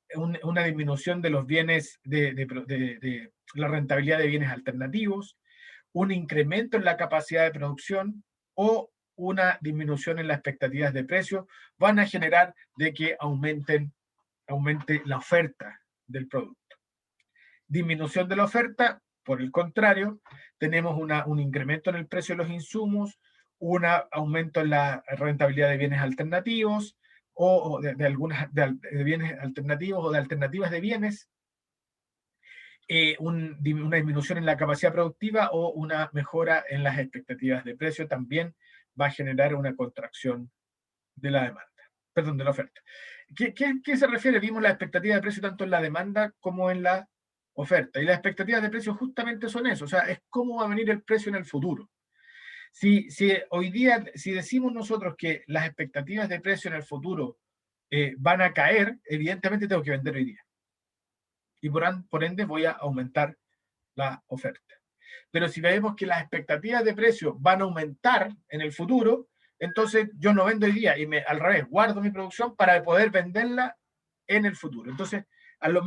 disminución de los bienes, de la rentabilidad de bienes alternativos, un incremento en la capacidad de producción o una disminución en las expectativas de precio, van a generar de que aumente la oferta del producto. Disminución de la oferta, por el contrario, tenemos un incremento en el precio de los insumos, un aumento en la rentabilidad de bienes alternativos, o de bienes alternativos o de alternativas de bienes, una disminución en la capacidad productiva o una mejora en las expectativas de precio también va a generar una contracción de la demanda, perdón, de la oferta. ¿Qué se refiere? Vimos la expectativa de precio tanto en la demanda como en la oferta. Y las expectativas de precio justamente son eso, o sea, es cómo va a venir el precio en el futuro. Si hoy día, si decimos nosotros que las expectativas de precio en el futuro van a caer, evidentemente tengo que vender hoy día. Y por ende voy a aumentar la oferta. Pero si vemos que las expectativas de precio van a aumentar en el futuro, entonces yo no vendo hoy día y al revés, guardo mi producción para poder venderla en el futuro. Entonces,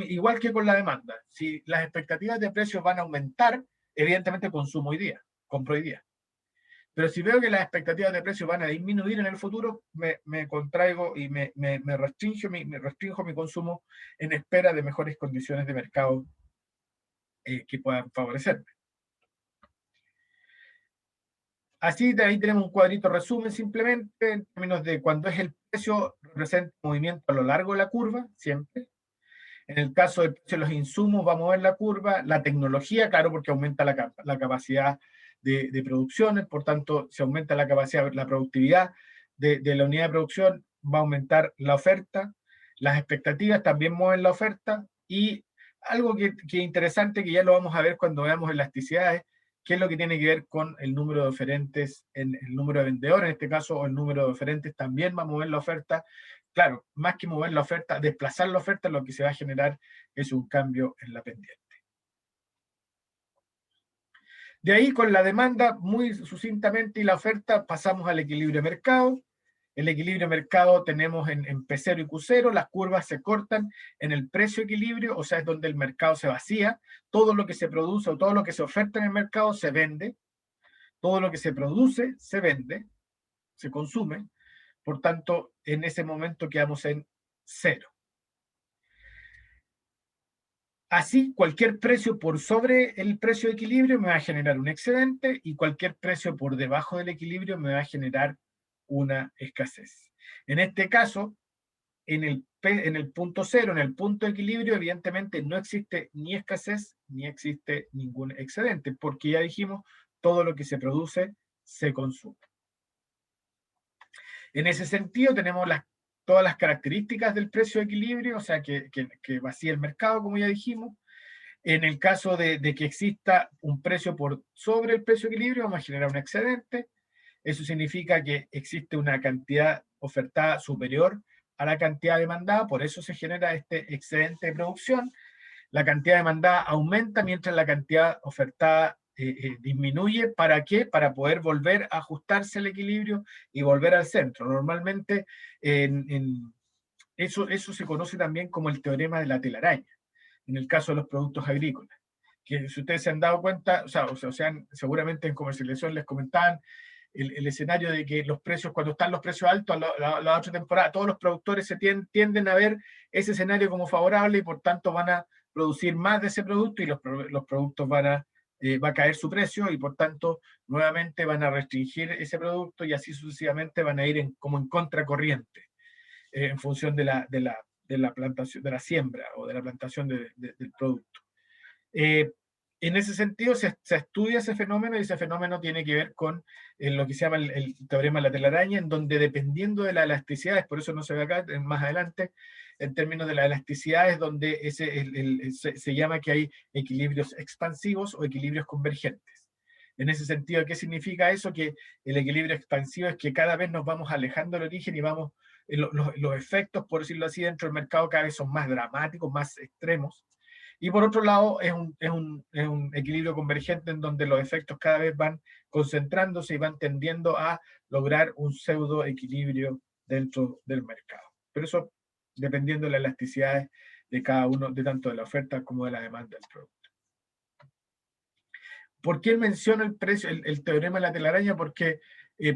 igual que con la demanda, si las expectativas de precio van a aumentar, evidentemente consumo hoy día, compro hoy día. Pero si veo que las expectativas de precio van a disminuir en el futuro, me contraigo y me restringo mi consumo en espera de mejores condiciones de mercado que puedan favorecerme. Así, de ahí tenemos un cuadrito resumen simplemente, en términos de cuando es el precio, representa movimiento a lo largo de la curva, siempre. En el caso del precio de los insumos, va a mover la curva. La tecnología, claro, porque aumenta la capacidad de producción, por tanto, si aumenta la capacidad, la productividad de la unidad de producción, va a aumentar la oferta. Las expectativas también mueven la oferta. Y algo que es interesante, que ya lo vamos a ver cuando veamos elasticidades, qué es lo que tiene que ver con el número de oferentes, el número de vendedores en este caso, o el número de oferentes también va a mover la oferta. Claro, más que mover la oferta, desplazar la oferta, lo que se va a generar es un cambio en la pendiente. De ahí, con la demanda, muy sucintamente, y la oferta, pasamos al equilibrio de mercado. El equilibrio de mercado tenemos en P0 y Q0, las curvas se cortan en el precio equilibrio, o sea, es donde el mercado se vacía. Todo lo que se produce o todo lo que se oferta en el mercado se vende. Todo lo que se produce se vende, se consume. Por tanto, en ese momento quedamos en 0. Así, cualquier precio por sobre el precio de equilibrio me va a generar un excedente y cualquier precio por debajo del equilibrio me va a generar una escasez. En este caso, en el punto 0, en el punto de equilibrio, evidentemente no existe ni escasez ni existe ningún excedente, porque ya dijimos, todo lo que se produce se consume. En ese sentido, tenemos todas las características del precio de equilibrio, o sea, que vacía el mercado, como ya dijimos. En el caso de que exista un precio por sobre el precio de equilibrio, vamos a generar un excedente. Eso significa que existe una cantidad ofertada superior a la cantidad demandada, por eso se genera este excedente de producción. La cantidad demandada aumenta mientras la cantidad ofertada disminuye. ¿Para qué? Para poder volver a ajustarse el equilibrio y volver al centro. Normalmente eso se conoce también como el teorema de la telaraña, en el caso de los productos agrícolas. Que si ustedes se han dado cuenta, seguramente en comercialización les comentaban el escenario de que los precios, cuando están los precios altos, la otra temporada, todos los productores tienden a ver ese escenario como favorable y por tanto van a producir más de ese producto y los productos va a caer su precio y por tanto nuevamente van a restringir ese producto y así sucesivamente van a ir como en contracorriente en función de la plantación, de la siembra o de la plantación del producto. En ese sentido se estudia ese fenómeno y ese fenómeno tiene que ver con lo que se llama el teorema de la telaraña, en donde dependiendo de las elasticidades, por eso no se ve acá, más adelante, en términos de la elasticidad es donde se llama que hay equilibrios expansivos o equilibrios convergentes. En ese sentido, ¿qué significa eso? Que el equilibrio expansivo es que cada vez nos vamos alejando del origen y vamos, los efectos, por decirlo así, dentro del mercado cada vez son más dramáticos, más extremos. Y por otro lado, es un equilibrio convergente en donde los efectos cada vez van concentrándose y van tendiendo a lograr un pseudo equilibrio dentro del mercado. Pero eso dependiendo de las elasticidades de cada uno, de tanto de la oferta como de la demanda del producto. ¿Por qué menciono el precio, el teorema de la telaraña? Porque,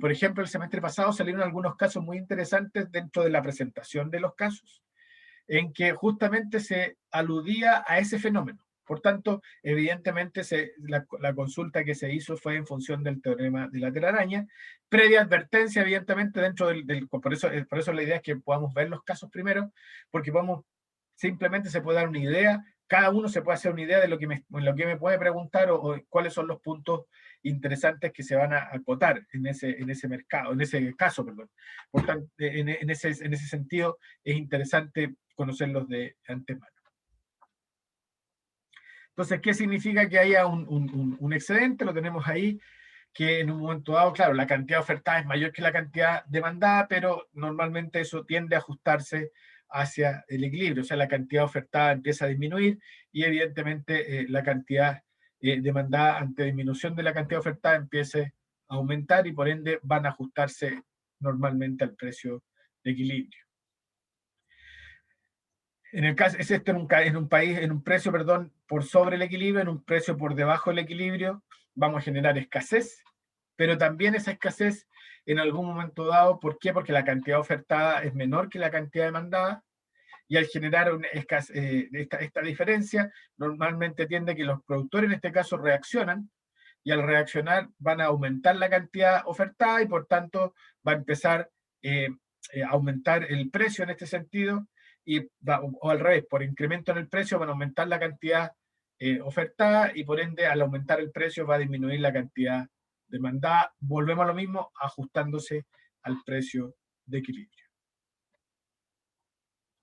por ejemplo, el semestre pasado salieron algunos casos muy interesantes dentro de la presentación de los casos, en que justamente se aludía a ese fenómeno. Por tanto, evidentemente la consulta que se hizo fue en función del teorema de la telaraña, previa advertencia, evidentemente, dentro por eso la idea es que podamos ver los casos primero, porque simplemente se puede dar una idea, cada uno se puede hacer una idea de lo que me puede preguntar o cuáles son los puntos interesantes que se van a acotar en ese mercado, en ese caso, perdón. Por tanto, en ese sentido, es interesante conocerlos de antemano. Entonces, ¿qué significa que haya un excedente? Lo tenemos ahí, que en un momento dado, claro, la cantidad ofertada es mayor que la cantidad demandada, pero normalmente eso tiende a ajustarse hacia el equilibrio, o sea, la cantidad ofertada empieza a disminuir y evidentemente la cantidad demandada ante disminución de la cantidad ofertada empiece a aumentar y por ende van a ajustarse normalmente al precio de equilibrio. En el caso, es esto en un precio, perdón, por sobre el equilibrio, en un precio por debajo del equilibrio, vamos a generar escasez, pero también esa escasez en algún momento dado, ¿por qué? Porque la cantidad ofertada es menor que la cantidad demandada, y al generar esta diferencia, normalmente tiende que los productores en este caso reaccionan, y al reaccionar van a aumentar la cantidad ofertada y por tanto va a empezar a aumentar el precio en este sentido, o al revés, por incremento en el precio van a aumentar la cantidad ofertada y por ende al aumentar el precio va a disminuir la cantidad demandada. Volvemos a lo mismo, ajustándose al precio de equilibrio.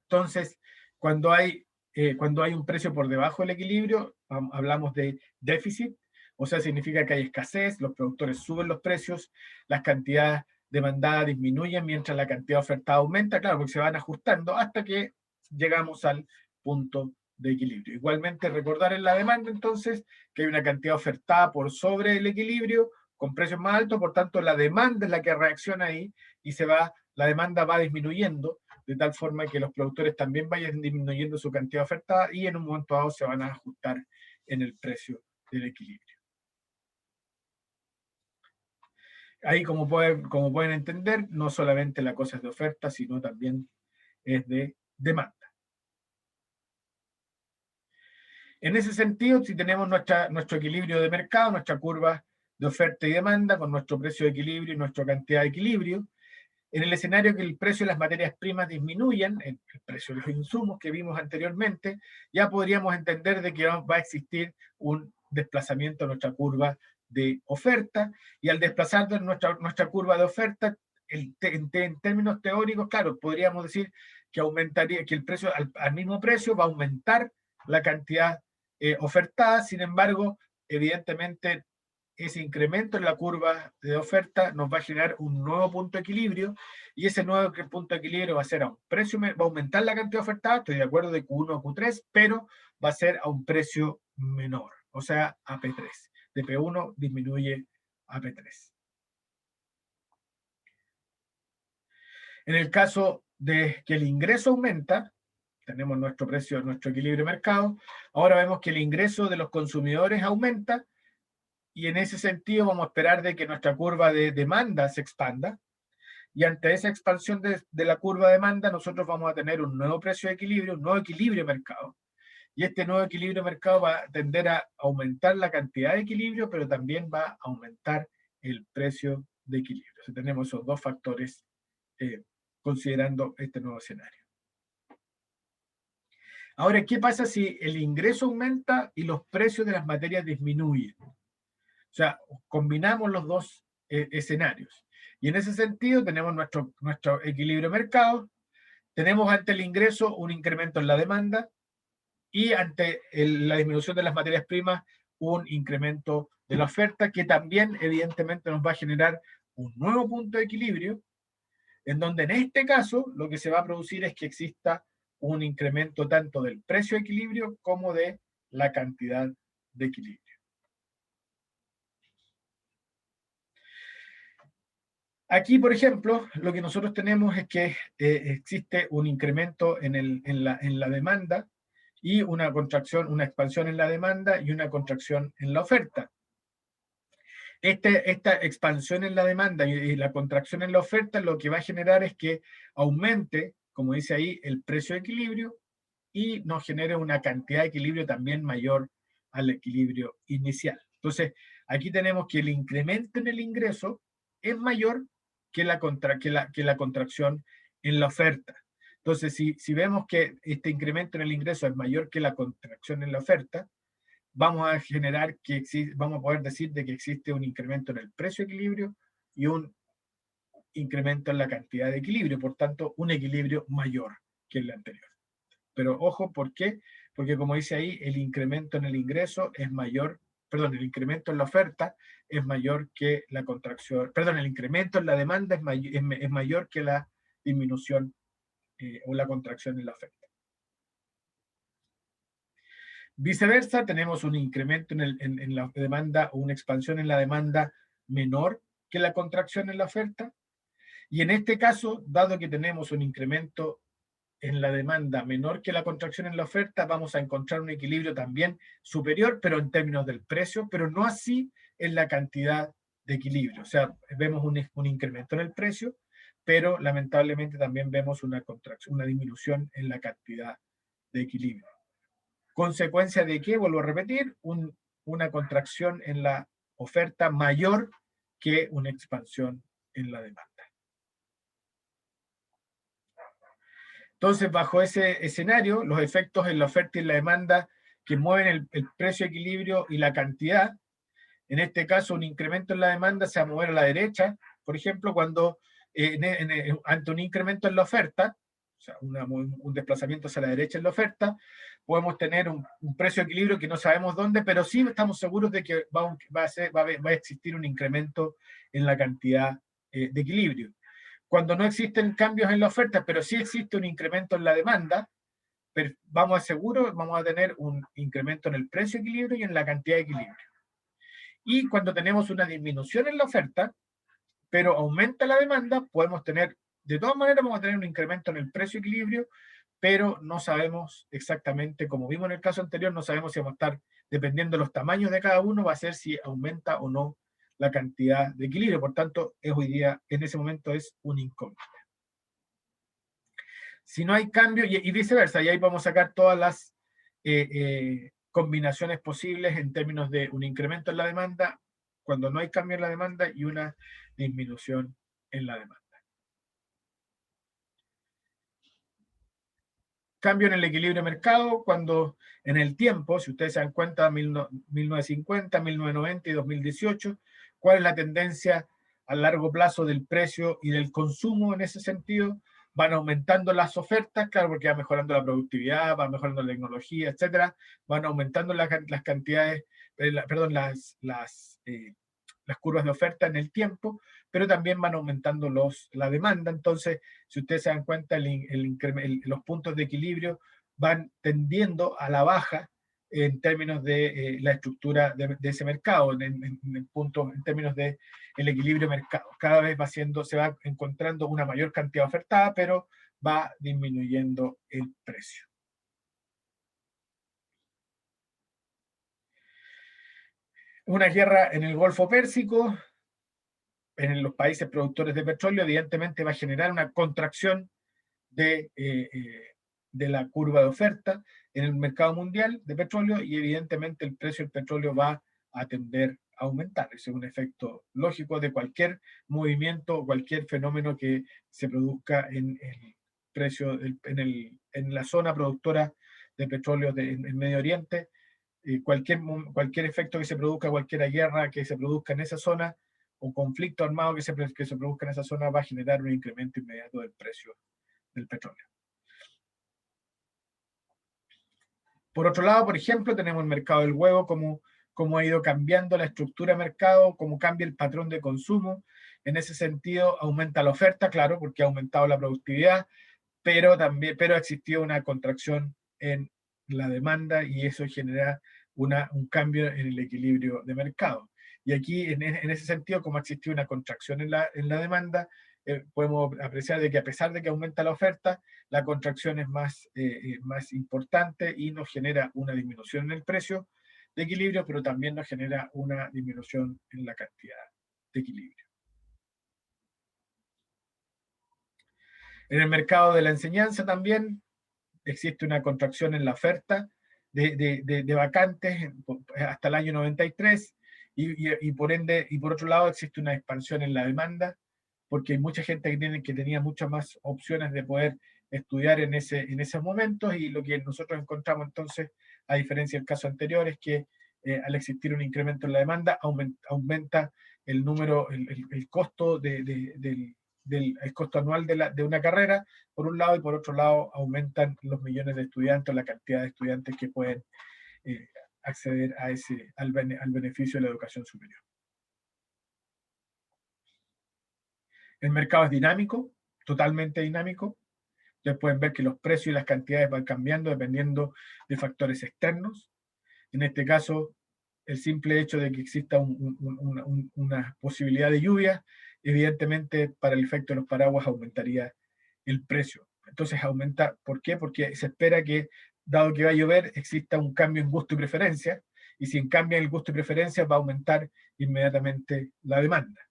Entonces, cuando hay un precio por debajo del equilibrio, hablamos de déficit, o sea, significa que hay escasez, los productores suben los precios, las cantidades demandadas disminuyen mientras la cantidad ofertada aumenta, claro, porque se van ajustando hasta que llegamos al punto de equilibrio. Igualmente, recordar en la demanda, entonces, que hay una cantidad ofertada por sobre el equilibrio, con precios más altos, por tanto, la demanda es la que reacciona ahí y la demanda va disminuyendo, de tal forma que los productores también vayan disminuyendo su cantidad ofertada y en un momento dado se van a ajustar en el precio del equilibrio. Ahí, como pueden entender, no solamente la cosa es de oferta, sino también es de demanda. En ese sentido, si tenemos nuestro equilibrio de mercado, nuestra curva de oferta y demanda, con nuestro precio de equilibrio y nuestra cantidad de equilibrio, en el escenario que el precio de las materias primas disminuyan, el precio de los insumos que vimos anteriormente, ya podríamos entender de que va a existir un desplazamiento de nuestra curva de oferta, y al desplazar nuestra curva de oferta, en términos teóricos, claro, podríamos decir que aumentaría, que el precio, al mismo precio, va a aumentar la cantidad ofertada. Sin embargo, evidentemente, ese incremento en la curva de oferta nos va a generar un nuevo punto de equilibrio, y ese nuevo punto de equilibrio va a ser a un precio, va a aumentar la cantidad ofertada, estoy de acuerdo, de Q1 a Q3, pero va a ser a un precio menor, o sea, a P3. De P1 disminuye a P3. En el caso de que el ingreso aumenta, tenemos nuestro precio, nuestro equilibrio de mercado, ahora vemos que el ingreso de los consumidores aumenta, y en ese sentido vamos a esperar de que nuestra curva de demanda se expanda, y ante esa expansión de la curva de demanda nosotros vamos a tener un nuevo precio de equilibrio, un nuevo equilibrio de mercado, y este nuevo equilibrio de mercado va a tender a aumentar la cantidad de equilibrio, pero también va a aumentar el precio de equilibrio. Entonces tenemos esos dos factores considerando este nuevo escenario. Ahora, ¿qué pasa si el ingreso aumenta y los precios de las materias disminuyen? O sea, combinamos los dos escenarios. Y en ese sentido tenemos nuestro equilibrio de mercado, tenemos ante el ingreso un incremento en la demanda, y ante la disminución de las materias primas un incremento de la oferta, que también evidentemente nos va a generar un nuevo punto de equilibrio, en donde en este caso lo que se va a producir es que exista un incremento tanto del precio de equilibrio como de la cantidad de equilibrio. Aquí, por ejemplo, lo que nosotros tenemos es que existe un incremento en la demanda, y una contracción, una expansión en la demanda y una contracción en la oferta. Esta expansión en la demanda y la contracción en la oferta lo que va a generar es que aumente, como dice ahí, el precio de equilibrio, y nos genere una cantidad de equilibrio también mayor al equilibrio inicial. Entonces, aquí tenemos que el incremento en el ingreso es mayor que la contracción en la oferta. Entonces, si vemos que este incremento en el ingreso es mayor que la contracción en la oferta, vamos a generar vamos a poder decir de que existe un incremento en el precio de equilibrio y un incremento en la cantidad de equilibrio, por tanto, un equilibrio mayor que el anterior. Pero ojo, ¿por qué? Porque como dice ahí, el incremento en el ingreso es mayor, perdón, el incremento en la oferta es mayor que la contracción, perdón, el incremento en la demanda es mayor que la disminución o la contracción en la oferta. Viceversa, tenemos un incremento en la demanda o una expansión en la demanda menor que la contracción en la oferta. Y en este caso, dado que tenemos un incremento en la demanda menor que la contracción en la oferta, vamos a encontrar un equilibrio también superior, pero en términos del precio, pero no así en la cantidad de equilibrio. O sea, vemos un incremento en el precio, pero lamentablemente también vemos una disminución en la cantidad de equilibrio. ¿Consecuencia de qué? Vuelvo a repetir, una contracción en la oferta mayor que una expansión en la demanda. Entonces, bajo ese escenario, los efectos en la oferta y en la demanda que mueven el precio de equilibrio y la cantidad, en este caso un incremento en la demanda se va a mover a la derecha, por ejemplo, cuando ante un incremento en la oferta, o sea, un desplazamiento hacia la derecha en la oferta, podemos tener un precio de equilibrio que no sabemos dónde, pero sí estamos seguros de que va a existir un incremento en la cantidad de equilibrio. Cuando no existen cambios en la oferta, pero sí existe un incremento en la demanda, vamos a tener un incremento en el precio de equilibrio y en la cantidad de equilibrio. Y cuando tenemos una disminución en la oferta, pero aumenta la demanda, de todas maneras vamos a tener un incremento en el precio de equilibrio, pero no sabemos exactamente, como vimos en el caso anterior, no sabemos si vamos a estar, dependiendo de los tamaños de cada uno, va a ser si aumenta o no la cantidad de equilibrio. Por tanto, hoy día, en ese momento, es un incógnita. Si no hay cambio, y viceversa, y ahí vamos a sacar todas las combinaciones posibles en términos de un incremento en la demanda, cuando no hay cambio en la demanda, y una disminución en la demanda. Cambio en el equilibrio de mercado, cuando en el tiempo, si ustedes se dan cuenta, 1950, 1990 y 2018, ¿cuál es la tendencia a largo plazo del precio y del consumo en ese sentido? Van aumentando las ofertas, claro, porque va mejorando la productividad, va mejorando la tecnología, etcétera, van aumentando las cantidades, perdón, las curvas de oferta en el tiempo, pero también van aumentando la demanda. Entonces, si ustedes se dan cuenta, los puntos de equilibrio van tendiendo a la baja en términos de la estructura de ese mercado, en términos de el equilibrio mercado. Cada vez se va encontrando una mayor cantidad ofertada, pero va disminuyendo el precio. Una guerra en el Golfo Pérsico, en los países productores de petróleo, evidentemente va a generar una contracción de la curva de oferta en el mercado mundial de petróleo, y evidentemente el precio del petróleo va a tender a aumentar. Ese es un efecto lógico de cualquier movimiento o cualquier fenómeno que se produzca en el precio, en la zona productora de petróleo en Medio Oriente. Cualquier efecto que se produzca, cualquier guerra que se produzca en esa zona o conflicto armado que se produzca en esa zona va a generar un incremento inmediato del precio del petróleo. Por otro lado, por ejemplo, tenemos el mercado del huevo, cómo ha ido cambiando la estructura de mercado, cómo cambia el patrón de consumo. En ese sentido, aumenta la oferta, claro, porque ha aumentado la productividad, pero ha existido una contracción en la demanda, y eso genera un cambio en el equilibrio de mercado. Y aquí, en ese sentido, como ha existido una contracción en la demanda, podemos apreciar de que a pesar de que aumenta la oferta, la contracción es más importante y nos genera una disminución en el precio de equilibrio, pero también nos genera una disminución en la cantidad de equilibrio. En el mercado de la enseñanza también existe una contracción en la oferta de vacantes hasta el año 93, y por ende, y por otro lado existe una expansión en la demanda, porque hay mucha gente que tenía muchas más opciones de poder estudiar en esos momentos, y lo que nosotros encontramos entonces, a diferencia del caso anterior, es que al existir un incremento en la demanda, aumenta el número, el costo el costo anual de una carrera, por un lado, y por otro lado aumentan los millones de estudiantes, la cantidad de estudiantes que pueden acceder al beneficio de la educación superior. El mercado es dinámico, totalmente dinámico. Ustedes pueden ver que los precios y las cantidades van cambiando dependiendo de factores externos. En este caso, el simple hecho de que exista una posibilidad de lluvia, evidentemente para el efecto de los paraguas aumentaría el precio. Entonces aumenta, ¿por qué? Porque se espera que, dado que va a llover, exista un cambio en gusto y preferencia, y si cambia el gusto y preferencia va a aumentar inmediatamente la demanda.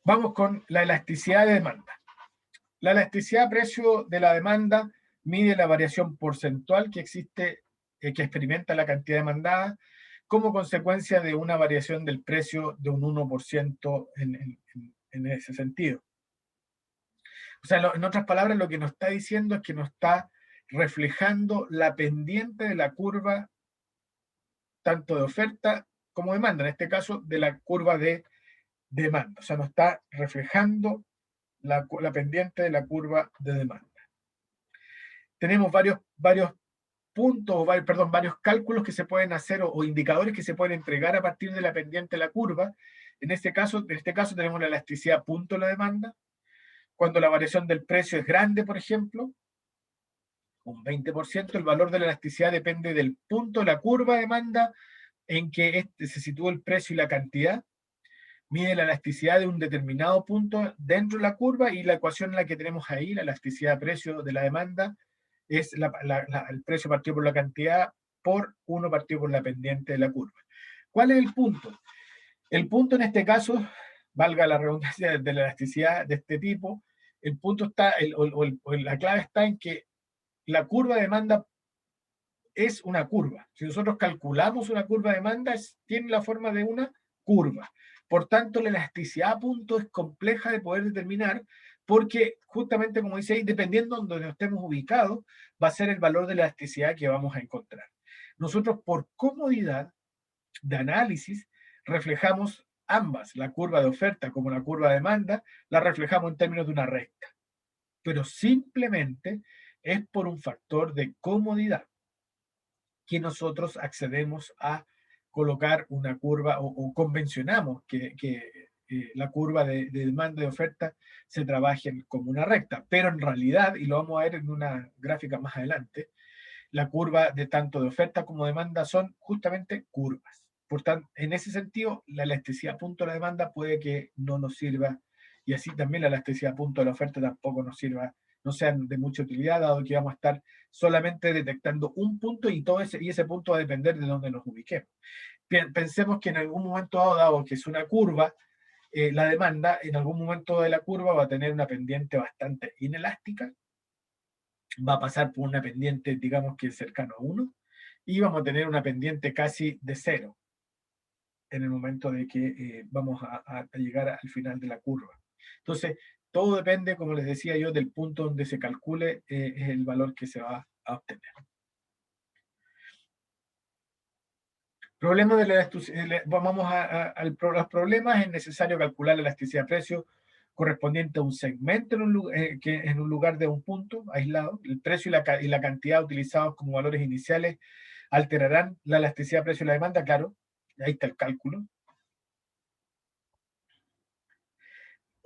Vamos con la elasticidad de demanda. La elasticidad precio de la demanda mide la variación porcentual que existe, que experimenta la cantidad demandada, como consecuencia de una variación del precio de un 1% en ese sentido. O sea, en otras palabras, lo que nos está diciendo es que nos está reflejando la pendiente de la curva, tanto de oferta como demanda, en este caso de la curva de demanda. O sea, nos está reflejando la pendiente de la curva de demanda. Tenemos varios puntos, varios cálculos que se pueden hacer o indicadores que se pueden entregar a partir de la pendiente de la curva. En este caso tenemos la elasticidad punto de la demanda. Cuando la variación del precio es grande, por ejemplo, un 20%, el valor de la elasticidad depende del punto de la curva de demanda en que se sitúa el precio y la cantidad. Mide la elasticidad de un determinado punto dentro de la curva, y la ecuación en la que tenemos ahí, la elasticidad precio de la demanda, es el precio partido por la cantidad por 1 partido por la pendiente de la curva. ¿Cuál es el punto? El punto en este caso, valga la redundancia de la elasticidad de este tipo, el punto está, la clave está en que la curva de demanda es una curva. Si nosotros calculamos una curva de demanda, tiene la forma de una curva. Por tanto, la elasticidad a punto es compleja de poder determinar, porque justamente, como dice ahí, dependiendo de donde estemos ubicados, va a ser el valor de la elasticidad que vamos a encontrar. Nosotros, por comodidad de análisis, reflejamos ambas, la curva de oferta como la curva de demanda, la reflejamos en términos de una recta. Pero simplemente es por un factor de comodidad que nosotros accedemos a colocar una curva, o convencionamos que la curva de demanda y oferta se trabaje como una recta, pero en realidad, y lo vamos a ver en una gráfica más adelante, la curva de tanto de oferta como demanda son justamente curvas. Por tanto, en ese sentido, la elasticidad punto de la demanda puede que no nos sirva, y así también la elasticidad punto de la oferta tampoco nos sirva, no sean de mucha utilidad, dado que vamos a estar solamente detectando un punto, y ese punto va a depender de dónde nos ubiquemos. Pensemos que en algún momento dado que es una curva, la demanda en algún momento de la curva va a tener una pendiente bastante inelástica, va a pasar por una pendiente, digamos que cercano a 1, y vamos a tener una pendiente casi de 0 en el momento de que vamos a llegar al final de la curva. Entonces, todo depende, como les decía yo, del punto donde se calcule el valor que se va a obtener. Problema de vamos a los problemas. Es necesario calcular la elasticidad de precio correspondiente a un segmento que en un lugar de un punto aislado. El precio y la cantidad utilizados como valores iniciales alterarán la elasticidad de precio y la demanda, claro, ahí está el cálculo.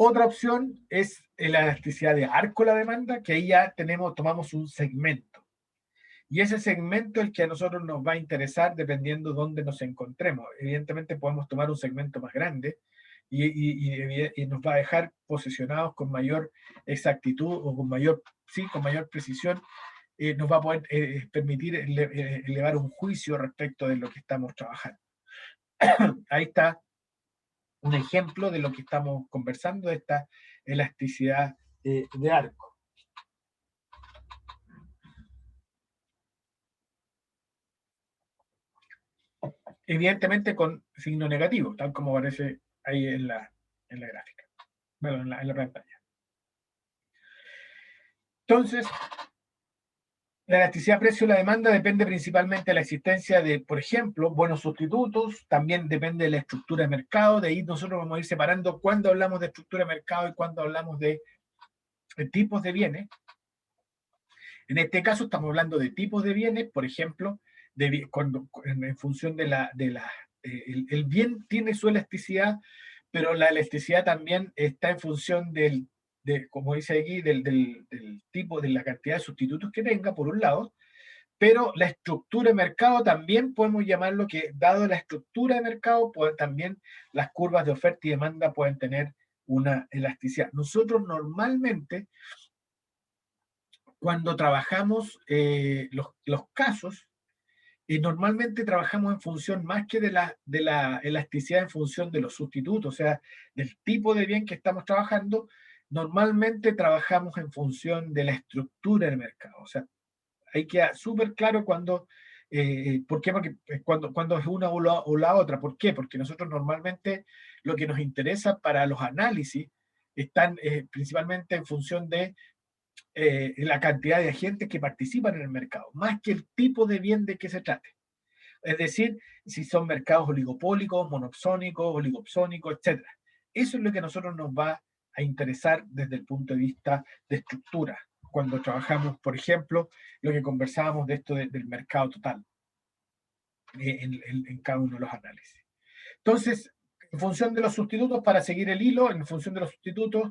Otra opción es la elasticidad de arco de la demanda, que ahí ya tomamos un segmento. Y ese segmento es el que a nosotros nos va a interesar dependiendo de dónde nos encontremos. Evidentemente podemos tomar un segmento más grande y nos va a dejar posicionados con mayor exactitud o con mayor precisión. Nos va a poder permitir elevar un juicio respecto de lo que estamos trabajando. Ahí está un ejemplo de lo que estamos conversando, de esta elasticidad de arco. Evidentemente con signo negativo, tal como aparece ahí en la gráfica, bueno, en la pantalla. Entonces, la elasticidad precio y la demanda depende principalmente de la existencia de, por ejemplo, buenos sustitutos, también depende de la estructura de mercado, de ahí nosotros vamos a ir separando cuando hablamos de estructura de mercado y cuando hablamos de tipos de bienes. En este caso estamos hablando de tipos de bienes, por ejemplo, en función de el bien tiene su elasticidad, pero la elasticidad también está en función como dice aquí, del tipo, de la cantidad de sustitutos que tenga, por un lado, pero la estructura de mercado también podemos llamarlo que, dado la estructura de mercado, también las curvas de oferta y demanda pueden tener una elasticidad. Nosotros normalmente, cuando trabajamos los casos, normalmente trabajamos en función más que de la elasticidad, en función de los sustitutos, o sea, del tipo de bien que estamos trabajando. Normalmente trabajamos en función de la estructura del mercado. O sea, ahí queda súper claro ¿por qué? Porque cuando es una o la otra. ¿Por qué? Porque nosotros normalmente lo que nos interesa para los análisis están principalmente en función de la cantidad de agentes que participan en el mercado, más que el tipo de bien de que se trate. Es decir, si son mercados oligopólicos, monopsónicos, oligopsónicos, etc. Eso es lo que a nosotros nos va a interesar desde el punto de vista de estructura, cuando trabajamos, por ejemplo, lo que conversábamos de esto del mercado total, en cada uno de los análisis. Entonces, en función de los sustitutos, para seguir el hilo, en función de los sustitutos,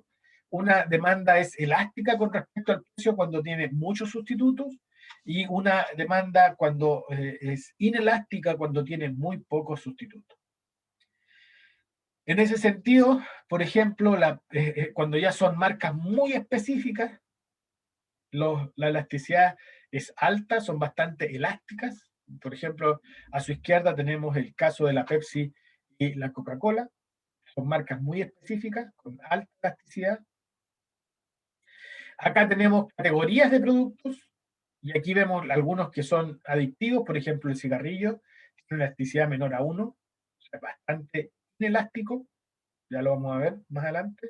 una demanda es elástica con respecto al precio cuando tiene muchos sustitutos, y una demanda cuando es inelástica cuando tiene muy pocos sustitutos. En ese sentido, por ejemplo, cuando ya son marcas muy específicas, la elasticidad es alta, son bastante elásticas. Por ejemplo, a su izquierda tenemos el caso de la Pepsi y la Coca-Cola. Son marcas muy específicas, con alta elasticidad. Acá tenemos categorías de productos, y aquí vemos algunos que son adictivos. Por ejemplo, el cigarrillo tiene una elasticidad menor a 1, o sea, bastante inelástico, ya lo vamos a ver más adelante.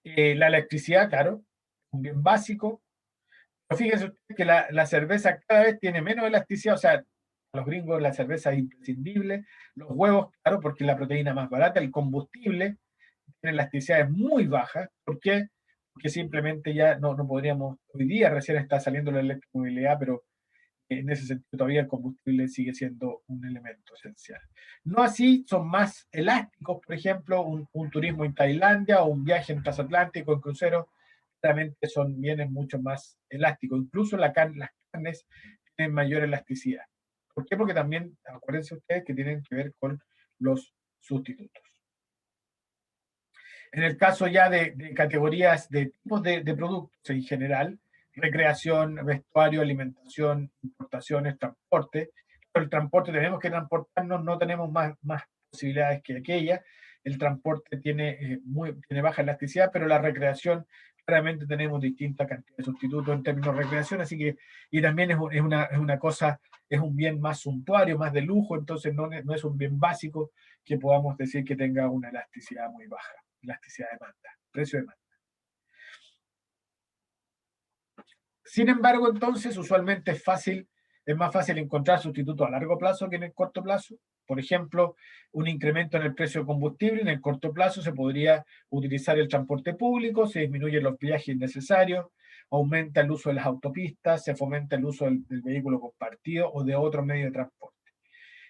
La electricidad, claro, un bien básico. Pero fíjense ustedes que la cerveza cada vez tiene menos elasticidad, o sea, a los gringos la cerveza es imprescindible. Los huevos, claro, porque es la proteína más barata. El combustible tiene elasticidades muy bajas. ¿Por qué? Porque simplemente ya no podríamos, hoy día recién está saliendo la electromovilidad, pero en ese sentido todavía el combustible sigue siendo un elemento esencial. No así, son más elásticos, por ejemplo, un turismo en Tailandia o un viaje en transatlántico, en crucero, realmente son bienes mucho más elásticos. Incluso las carnes tienen mayor elasticidad. ¿Por qué? Porque también, acuérdense ustedes que tienen que ver con los sustitutos. En el caso ya de categorías de tipos de productos en general, recreación, vestuario, alimentación, importaciones, transporte. El transporte tenemos que transportarnos, no tenemos más posibilidades que aquella. El transporte tiene baja elasticidad, pero la recreación, claramente tenemos distintas cantidades de sustitutos en términos de recreación, así que, y también es una cosa, es un bien más suntuario, más de lujo, entonces no es un bien básico que podamos decir que tenga una elasticidad muy baja, elasticidad de demanda, precio de demanda. Sin embargo, entonces, usualmente es más fácil encontrar sustitutos a largo plazo que en el corto plazo. Por ejemplo, un incremento en el precio de combustible, en el corto plazo se podría utilizar el transporte público, se disminuyen los viajes innecesarios, aumenta el uso de las autopistas, se fomenta el uso del vehículo compartido o de otro medio de transporte.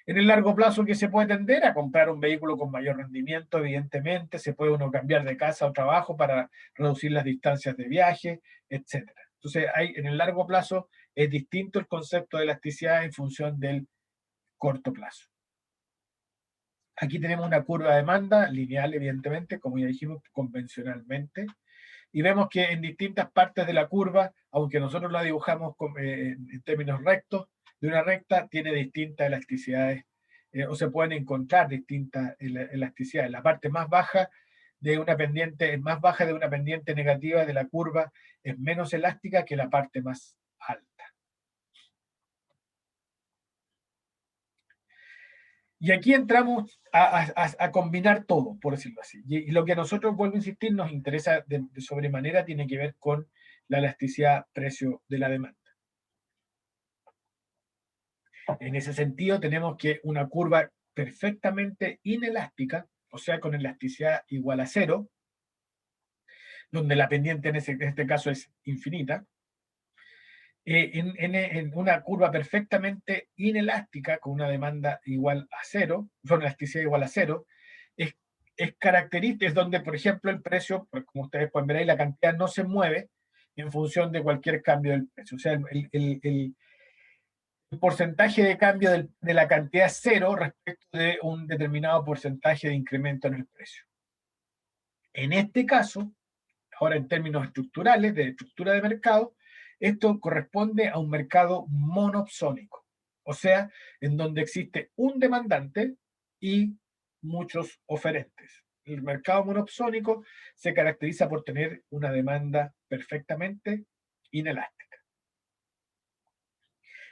En el largo plazo, ¿qué se puede tender? A comprar un vehículo con mayor rendimiento, evidentemente, se puede uno cambiar de casa o trabajo para reducir las distancias de viaje, etc. Entonces, en el largo plazo es distinto el concepto de elasticidad en función del corto plazo. Aquí tenemos una curva de demanda lineal, evidentemente, como ya dijimos, convencionalmente, y vemos que en distintas partes de la curva, aunque nosotros la dibujamos en términos rectos, de una recta tiene distintas elasticidades, o se pueden encontrar distintas elasticidades. La parte más baja de una pendiente, más baja de una pendiente negativa de la curva es menos elástica que la parte más alta. Y aquí entramos a combinar todo, por decirlo así. Y lo que a nosotros, vuelvo a insistir, nos interesa de sobremanera tiene que ver con la elasticidad precio de la demanda. En ese sentido, tenemos que una curva perfectamente inelástica, o sea, con elasticidad igual a cero, donde la pendiente en este caso es infinita, en una curva perfectamente inelástica, con una demanda igual a cero, con elasticidad igual a cero, es característica, es donde, por ejemplo, el precio, como ustedes pueden ver ahí, la cantidad no se mueve en función de cualquier cambio del precio. O sea, el porcentaje de cambio de la cantidad es cero respecto de un determinado porcentaje de incremento en el precio. En este caso, ahora en términos estructurales, de estructura de mercado, esto corresponde a un mercado monopsónico, o sea, en donde existe un demandante y muchos oferentes. El mercado monopsónico se caracteriza por tener una demanda perfectamente inelástica.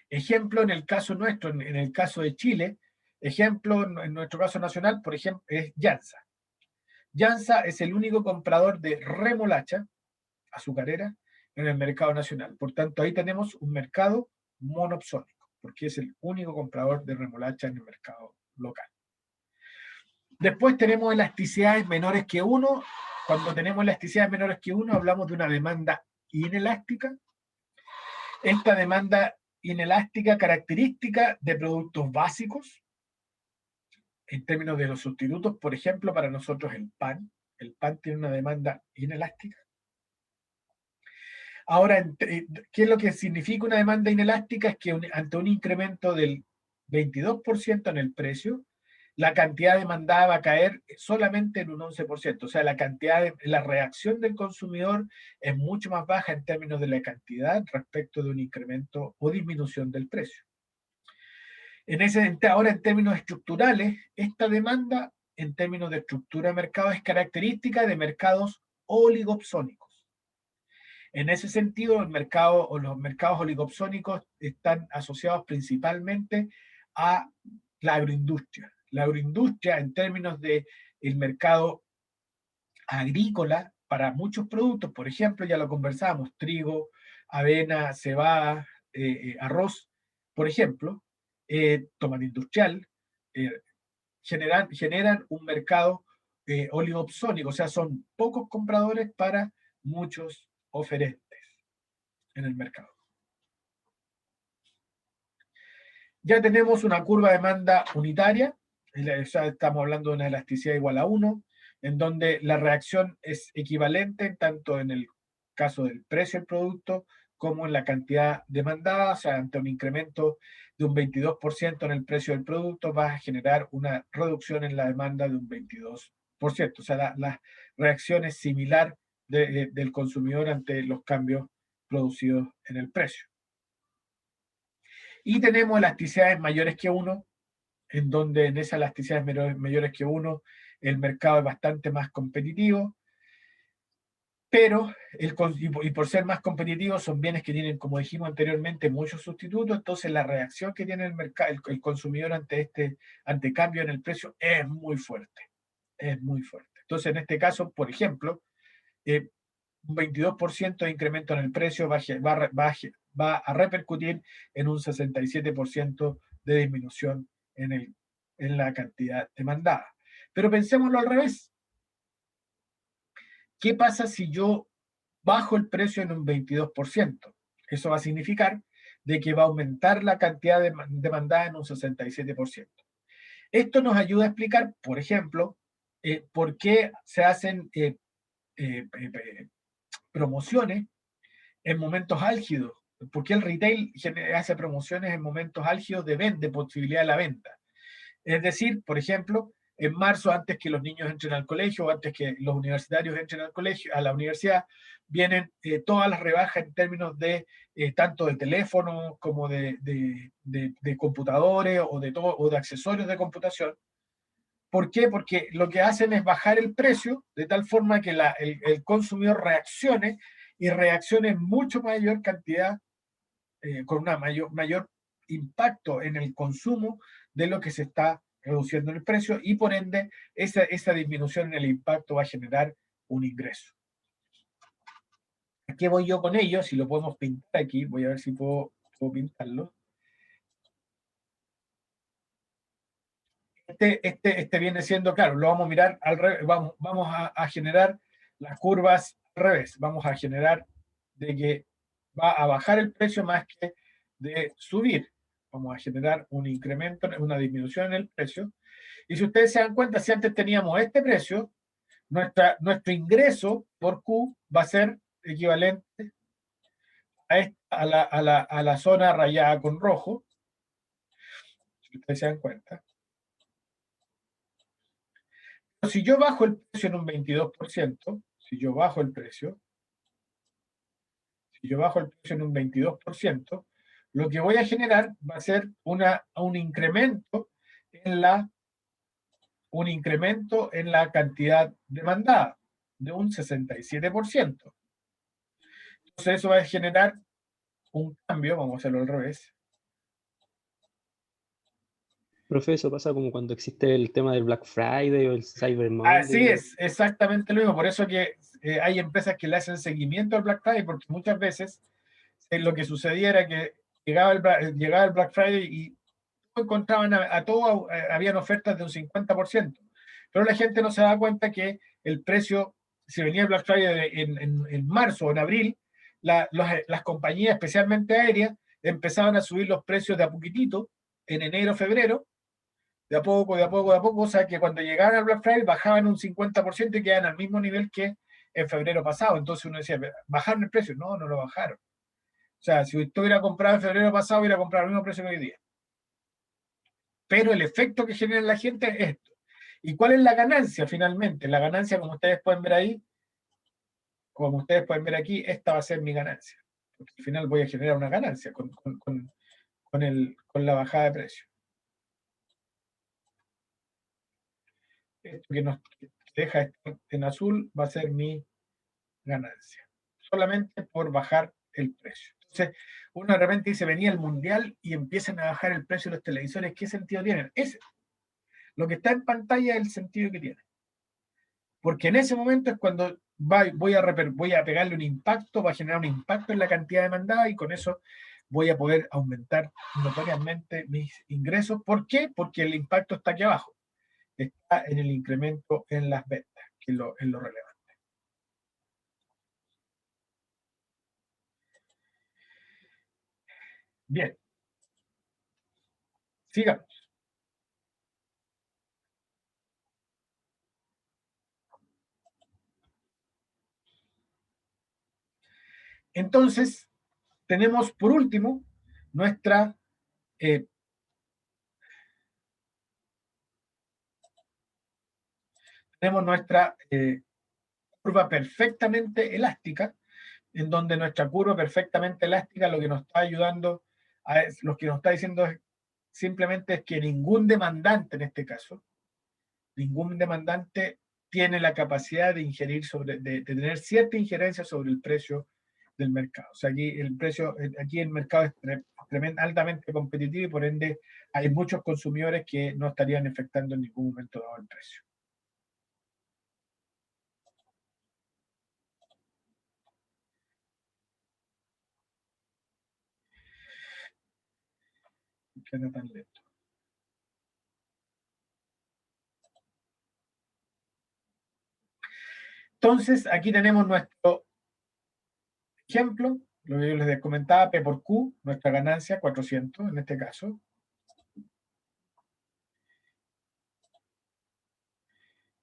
Ejemplo, en el caso nuestro, en el caso de Chile, ejemplo, en nuestro caso nacional, por ejemplo, es Yansa. Yansa es el único comprador de remolacha azucarera en el mercado nacional. Por tanto, ahí tenemos un mercado monopsónico, porque es el único comprador de remolacha en el mercado local. Después tenemos elasticidades menores que 1. Cuando tenemos elasticidades menores que 1, hablamos de una demanda inelástica. Esta demanda inelástica característica de productos básicos, en términos de los sustitutos, por ejemplo, para nosotros el pan. El pan tiene una demanda inelástica. Ahora, ¿qué es lo que significa una demanda inelástica? Es que ante un incremento del 22% en el precio, la cantidad demandada va a caer solamente en un 11%. O sea, la reacción del consumidor es mucho más baja en términos de la cantidad respecto de un incremento o disminución del precio. Ahora, en términos estructurales, esta demanda, en términos de estructura de mercado, es característica de mercados oligopsónicos. En ese sentido, los mercados oligopsónicos están asociados principalmente a la agroindustria. La agroindustria, en términos del mercado agrícola, para muchos productos, por ejemplo, ya lo conversábamos, trigo, avena, cebada, arroz, por ejemplo, tomate industrial, generan un mercado oligopsónico, o sea, son pocos compradores para muchos oferentes en el mercado. ya tenemos una curva de demanda unitaria, ya estamos hablando de una elasticidad igual a 1, en donde la reacción es equivalente tanto en el caso del precio del producto como en la cantidad demandada. O sea, ante un incremento de un 22% en el precio del producto, vas a generar una reducción en la demanda de un 22%. O sea, la reacción es similar del consumidor ante los cambios producidos en el precio. Y tenemos elasticidades mayores que 1, en donde en esas elasticidades mayores que 1 el mercado es bastante más competitivo, pero y por ser más competitivos son bienes que tienen, como dijimos anteriormente, muchos sustitutos. Entonces la reacción que tiene el mercado, el consumidor ante cambio en el precio es muy fuerte, es muy fuerte. Entonces en este caso, por ejemplo, un 22% de incremento en el precio va a repercutir en un 67% de disminución en la cantidad demandada. Pero pensémoslo al revés. ¿Qué pasa si yo bajo el precio en un 22%? Eso va a significar de que va a aumentar la cantidad demandada en un 67%. Esto nos ayuda a explicar, por ejemplo, por qué se hacen promociones en momentos álgidos. ¿Por qué el retail hace promociones en momentos álgidos de posibilidad de la venta? Es decir, por ejemplo, en marzo, antes que los niños entren al colegio, o antes que los universitarios entren al colegio, a la universidad, vienen todas las rebajas en términos de tanto de teléfonos como de computadores o de accesorios de computación. ¿Por qué? Porque lo que hacen es bajar el precio de tal forma que el consumidor reaccione y reaccione en mucho mayor cantidad, con una mayor impacto en el consumo de lo que se está reduciendo el precio, y por ende esa disminución en el impacto va a generar un ingreso. ¿A qué voy yo con ello? Si lo podemos pintar aquí, voy a ver si puedo pintarlo. Este viene siendo, claro, lo vamos a mirar al revés, vamos a generar las curvas al revés, vamos a generar de que va a bajar el precio más que de subir. Vamos a generar un incremento, una disminución en el precio. Y si ustedes se dan cuenta, si antes teníamos este precio, nuestro ingreso por Q va a ser equivalente a la zona rayada con rojo, si ustedes se dan cuenta. Si yo bajo el precio en un 22%, si yo bajo el precio en un 22%, lo que voy a generar va a ser un incremento en la cantidad demandada de un 67%. Entonces eso va a generar un cambio, vamos a hacerlo al revés. Profe, eso pasa como cuando existe el tema del Black Friday o el Cyber Monday. Así es, exactamente lo mismo. Por eso que hay empresas que le hacen seguimiento al Black Friday, porque muchas veces lo que sucedía era que llegaba el Black Friday y encontraban a todo, habían ofertas de un 50%. Pero la gente no se da cuenta que el precio, si venía el Black Friday en marzo o en abril, las compañías, especialmente aéreas, empezaban a subir los precios de a poquitito en enero, febrero, de a poco, de a poco, de a poco, o sea que cuando llegaban al Black Friday bajaban un 50% y quedaban al mismo nivel que en febrero pasado. Entonces uno decía, ¿bajaron el precio? No, no lo bajaron. O sea, si usted hubiera comprado en febrero pasado, hubiera comprado al mismo precio que hoy día. Pero el efecto que genera en la gente es esto. ¿Y cuál es la ganancia finalmente? La ganancia, como ustedes pueden ver ahí, como ustedes pueden ver aquí, esta va a ser mi ganancia. Porque al final voy a generar una ganancia con la bajada de precio. Esto que nos deja esto en azul va a ser mi ganancia. Solamente por bajar el precio. Entonces, uno de repente dice, venía el mundial y empiezan a bajar el precio de los televisores. ¿Qué sentido tienen? Ese. Lo que está en pantalla es el sentido que tiene. Porque en ese momento es cuando voy a pegarle un impacto, va a generar un impacto en la cantidad demandada y con eso voy a poder aumentar notoriamente mis ingresos. ¿Por qué? Porque el impacto está aquí abajo. Está en el incremento en las ventas, que es lo relevante. Bien. Sigamos. Entonces, tenemos por último nuestra curva perfectamente elástica, en donde nuestra curva perfectamente elástica lo que nos está ayudando, lo que nos está diciendo es simplemente es que ningún demandante en este caso, ningún demandante tiene la capacidad de ingerir de tener cierta injerencia sobre el precio del mercado. O sea, aquí el mercado es altamente competitivo y por ende hay muchos consumidores que no estarían afectando en ningún momento dado el precio. Que no tan lento. Entonces, aquí tenemos nuestro ejemplo, lo que yo les comentaba, P por Q, nuestra ganancia, 400 en este caso.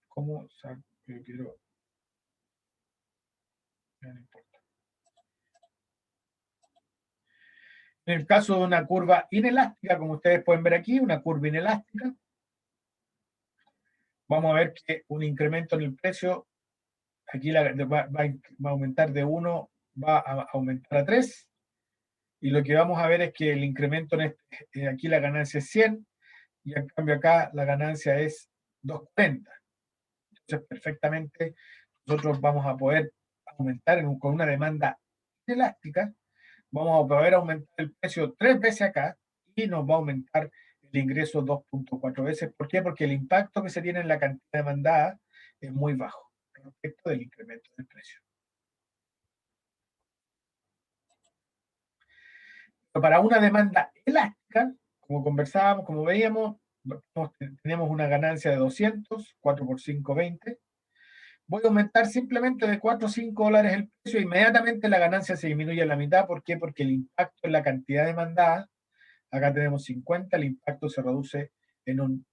¿Cómo? Yo quiero... No importa. En el caso de una curva inelástica, como ustedes pueden ver aquí, una curva inelástica, vamos a ver que un incremento en el precio, aquí va a aumentar de 1, va a aumentar a 3, y lo que vamos a ver es que el incremento aquí la ganancia es 100, y en cambio acá la ganancia es 240. Entonces, perfectamente, nosotros vamos a poder aumentar con una demanda elástica, vamos a poder aumentar el precio 3 veces acá y nos va a aumentar el ingreso 2.4 veces. ¿Por qué? Porque el impacto que se tiene en la cantidad demandada es muy bajo respecto del incremento del precio. Pero para una demanda elástica, como conversábamos, como veíamos, tenemos una ganancia de 200, 4 por 5, 20. Voy a aumentar simplemente de 4 o 5 dólares el precio, inmediatamente la ganancia se disminuye a la mitad. ¿Por qué? Porque el impacto en la cantidad demandada, acá tenemos 50, el impacto se reduce en un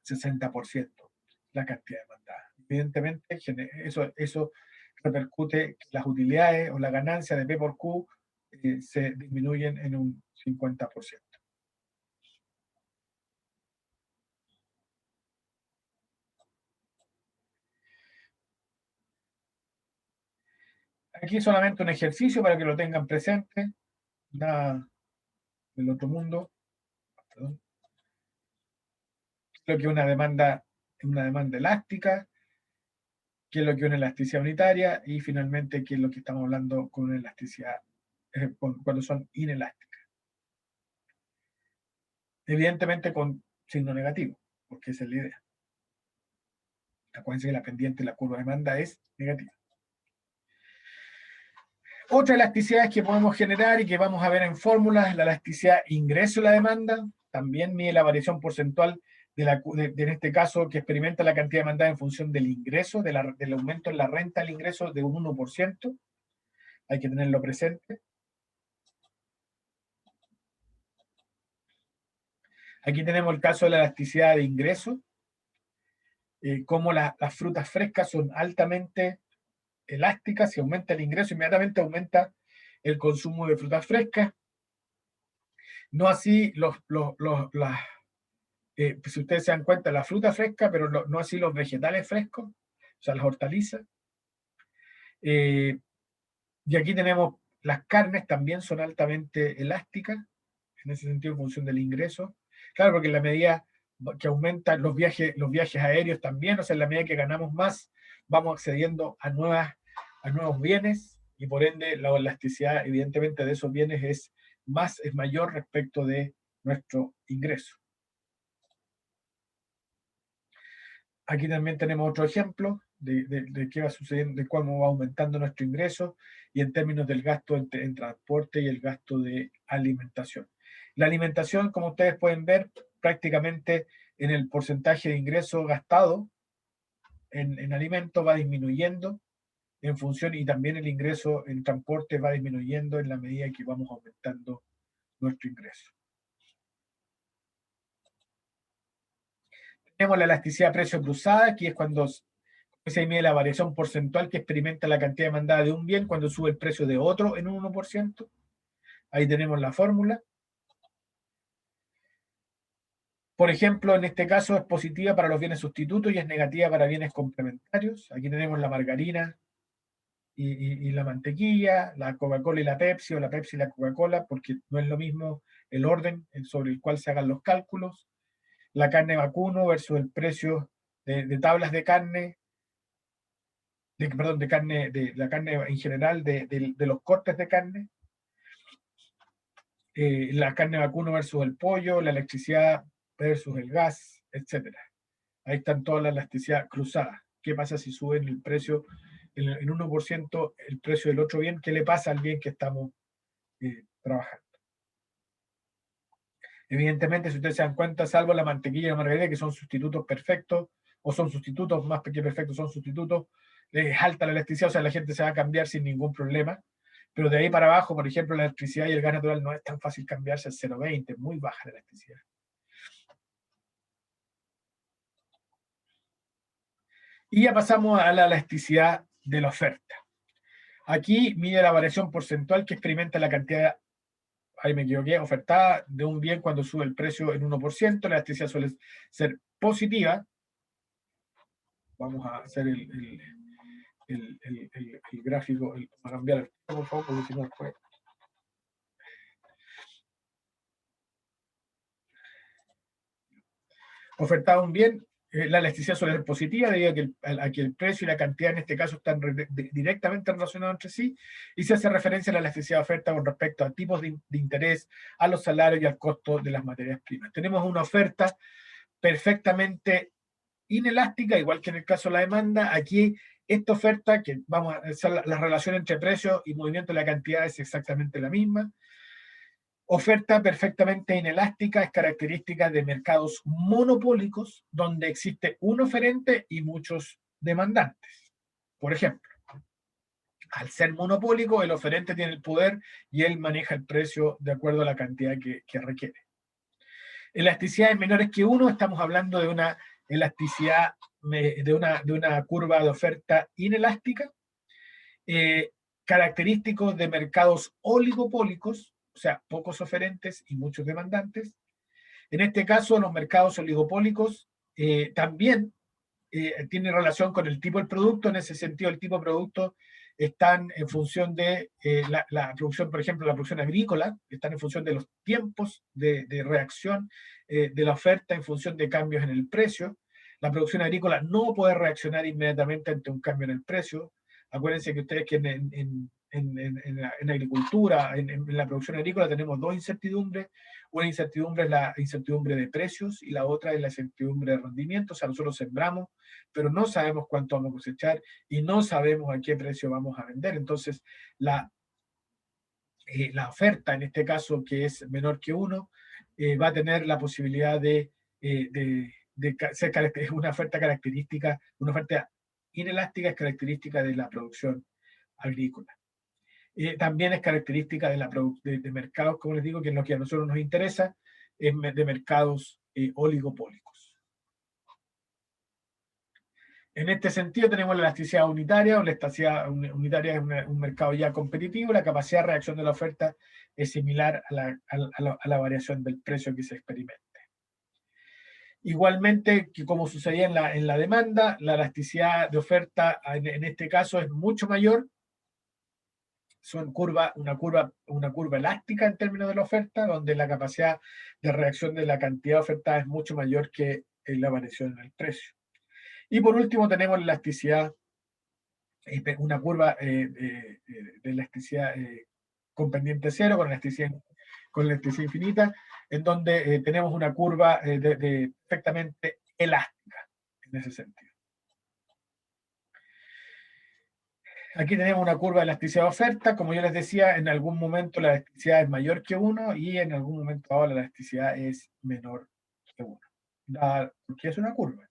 60% la cantidad demandada. Evidentemente, eso repercute que las utilidades o la ganancia de P por Q se disminuyen en un 50%. Aquí solamente un ejercicio para que lo tengan presente, nada del otro mundo. Perdón. Lo que es una demanda elástica, qué es lo que es una elasticidad unitaria y finalmente qué es lo que estamos hablando con una elasticidad cuando son inelásticas. Evidentemente con signo negativo, porque esa es la idea. Acuérdense que la pendiente de la curva de demanda es negativa. Otra elasticidad que podemos generar y que vamos a ver en fórmulas es la elasticidad ingreso a la demanda. También mide la variación porcentual en este caso, que experimenta la cantidad demandada en función del ingreso, del aumento en la renta del ingreso de un 1%. Hay que tenerlo presente. Aquí tenemos el caso de la elasticidad de ingreso, cómo las frutas frescas son altamente elásticas. Si aumenta el ingreso, inmediatamente aumenta el consumo de frutas frescas. No así si ustedes se dan cuenta, la fruta fresca, pero no así los vegetales frescos, o sea, las hortalizas. Y aquí tenemos las carnes, también son altamente elásticas, en ese sentido, en función del ingreso. Claro, porque en la medida que aumentan los viajes aéreos también, o sea, en la medida que ganamos más, vamos accediendo a nuevos bienes, y por ende la elasticidad, evidentemente, de esos bienes es mayor respecto de nuestro ingreso. Aquí también tenemos otro ejemplo de qué va sucediendo, de cómo va aumentando nuestro ingreso y en términos del gasto en transporte y el gasto de alimentación. La alimentación, como ustedes pueden ver, prácticamente en el porcentaje de ingreso gastado en alimentos va disminuyendo en función, y también el ingreso en transporte va disminuyendo en la medida que vamos aumentando nuestro ingreso. Tenemos la elasticidad precio cruzada, que es cuando se mide la variación porcentual que experimenta la cantidad demandada de un bien cuando sube el precio de otro en un 1%. Ahí tenemos la fórmula. Por ejemplo, en este caso es positiva para los bienes sustitutos y es negativa para bienes complementarios. Aquí tenemos la margarina y la mantequilla, la Coca-Cola y la Pepsi, o la Pepsi y la Coca-Cola, porque no es lo mismo el orden sobre el cual se hagan los cálculos. La carne vacuno versus el precio de tablas de carne, de la carne en general, de los cortes de carne. La carne vacuno versus el pollo, la electricidad versus el gas, etc. Ahí están todas las elasticidades cruzadas. ¿Qué pasa si suben el precio en 1% el precio del otro bien? ¿Qué le pasa al bien que estamos trabajando? Evidentemente, si ustedes se dan cuenta, salvo la mantequilla y la margarina, que son sustitutos perfectos, o son sustitutos más que perfectos, son sustitutos, es alta la elasticidad, o sea, la gente se va a cambiar sin ningún problema. Pero de ahí para abajo, por ejemplo, la electricidad y el gas natural no es tan fácil cambiarse al 0,20, muy baja la electricidad. Y ya pasamos a la elasticidad de la oferta. Aquí mide la variación porcentual que experimenta la cantidad, ahí me equivoqué, ofertada de un bien cuando sube el precio en 1%, la elasticidad suele ser positiva. Vamos a hacer el gráfico, a cambiar el por favor, porque si no después. Ofertado un bien, la elasticidad suele ser positiva debido a que el precio y la cantidad en este caso están directamente relacionados entre sí, y se hace referencia a la elasticidad de oferta con respecto a tipos de interés, a los salarios y al costo de las materias primas. Tenemos una oferta perfectamente inelástica, igual que en el caso de la demanda. Aquí esta oferta, que vamos a hacer la relación entre precio y movimiento de la cantidad, es exactamente la misma. Oferta perfectamente inelástica es característica de mercados monopólicos donde existe un oferente y muchos demandantes. Por ejemplo, al ser monopólico, el oferente tiene el poder y él maneja el precio de acuerdo a la cantidad que requiere. Elasticidades menores que 1, estamos hablando de una elasticidad, de una curva de oferta inelástica, característicos de mercados oligopólicos, o sea, pocos oferentes y muchos demandantes. En este caso, los mercados oligopólicos también tienen relación con el tipo del producto. En ese sentido, el tipo de producto están en función de la producción, por ejemplo, la producción agrícola, están en función de los tiempos de reacción de la oferta en función de cambios en el precio. La producción agrícola no puede reaccionar inmediatamente ante un cambio en el precio. Acuérdense que ustedes que en agricultura, en la producción agrícola, tenemos dos incertidumbres. Una incertidumbre es la incertidumbre de precios y la otra es la incertidumbre de rendimiento. O sea, nosotros sembramos, pero no sabemos cuánto vamos a cosechar y no sabemos a qué precio vamos a vender. Entonces, la oferta, en este caso, que es menor que 1, va a tener la posibilidad de ser una oferta característica, una oferta inelástica, es característica de la producción agrícola. También es característica de mercados, como les digo, que es lo que a nosotros nos interesa, de mercados oligopólicos. En este sentido tenemos la elasticidad unitaria, o la elasticidad unitaria es un mercado ya competitivo. La capacidad de reacción de la oferta es similar a la variación del precio que se experimente. Igualmente, que como sucedía en la demanda, la elasticidad de oferta en este caso es mucho mayor. Son una curva elástica en términos de la oferta, donde la capacidad de reacción de la cantidad ofertada es mucho mayor que la variación en el precio. Y por último tenemos la elasticidad, una curva de elasticidad con pendiente cero, con elasticidad infinita, en donde tenemos una curva perfectamente elástica en ese sentido. Aquí tenemos una curva de elasticidad de oferta. Como yo les decía, en algún momento la elasticidad es mayor que 1 y en algún momento ahora la elasticidad es menor que 1. Porque es una curva.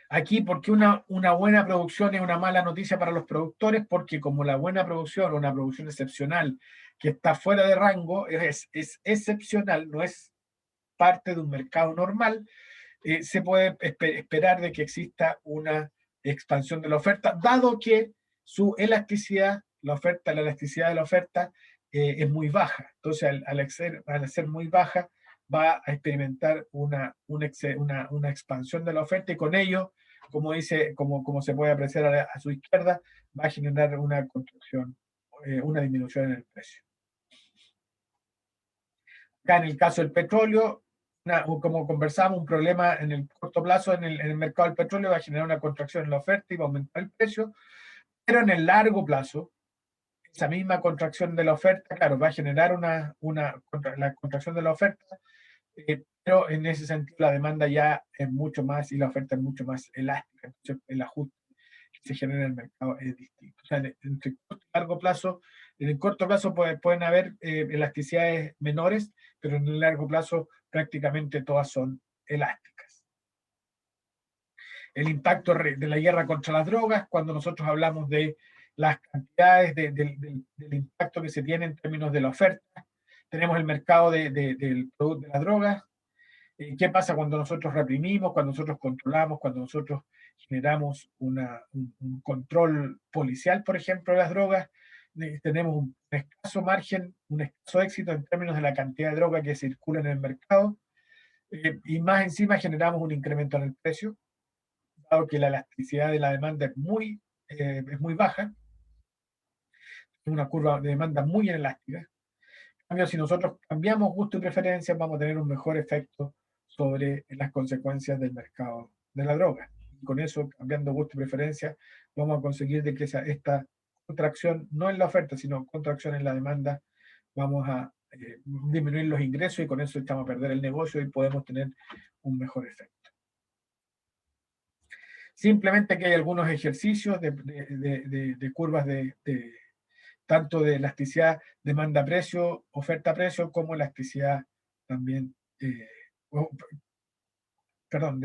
Aquí, ¿por qué una buena producción es una mala noticia para los productores? Porque como la buena producción, una producción excepcional que está fuera de rango, es excepcional, no es parte de un mercado normal, se puede esperar de que exista una expansión de la oferta, dado que su elasticidad, la elasticidad de la oferta es muy baja. Entonces, al ser muy baja, va a experimentar una expansión de la oferta, y con ello, como se puede apreciar a su izquierda, va a generar una contracción, una disminución en el precio. Acá en el caso del petróleo, como conversamos, un problema en el corto plazo en el mercado del petróleo va a generar una contracción en la oferta y va a aumentar el precio, pero en el largo plazo, esa misma contracción de la oferta, claro, va a generar la contracción de la oferta, pero en ese sentido la demanda ya es mucho más, y la oferta es mucho más elástica, entonces el ajuste que se genera en el mercado es distinto. O sea, en el corto plazo pueden haber elasticidades menores, pero en el largo plazo prácticamente todas son elásticas. El impacto de la guerra contra las drogas, cuando nosotros hablamos de las cantidades del impacto que se tiene en términos de la oferta, tenemos el mercado del producto de las drogas. ¿Qué pasa cuando nosotros reprimimos, cuando nosotros controlamos, cuando nosotros generamos un control policial, por ejemplo, de las drogas? Tenemos un escaso margen, un escaso éxito en términos de la cantidad de droga que circula en el mercado, y más encima generamos un incremento en el precio, dado que la elasticidad de la demanda es muy baja, una curva de demanda muy inelástica. En cambio, si nosotros cambiamos gusto y preferencias, vamos a tener un mejor efecto sobre las consecuencias del mercado de la droga. Y con eso, cambiando gusto y preferencias, vamos a conseguir de que esta contracción, no en la oferta, sino contracción en la demanda, vamos a disminuir los ingresos, y con eso echamos a perder el negocio y podemos tener un mejor efecto. Simplemente que hay algunos ejercicios de curvas tanto de elasticidad demanda-precio, oferta-precio, como elasticidad también, perdón,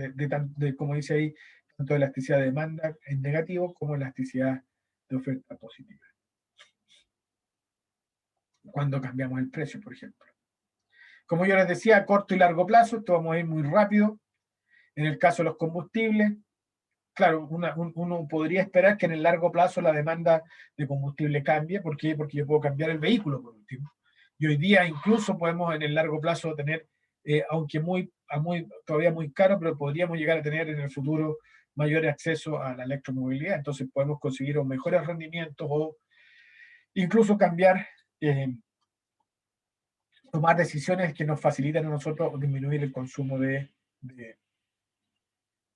como dice ahí, tanto de elasticidad de demanda en negativo como elasticidad de oferta positiva, cuando cambiamos el precio, por ejemplo. Como yo les decía, a corto y largo plazo, esto vamos a ir muy rápido. En el caso de los combustibles, claro, uno podría esperar que en el largo plazo la demanda de combustible cambie. ¿Por qué? Porque yo puedo cambiar el vehículo, por último. Y hoy día incluso podemos en el largo plazo tener, aunque todavía muy caro, pero podríamos llegar a tener en el futuro mayor acceso a la electromovilidad. Entonces podemos conseguir mejores rendimientos, o incluso cambiar, tomar decisiones que nos faciliten a nosotros disminuir el consumo de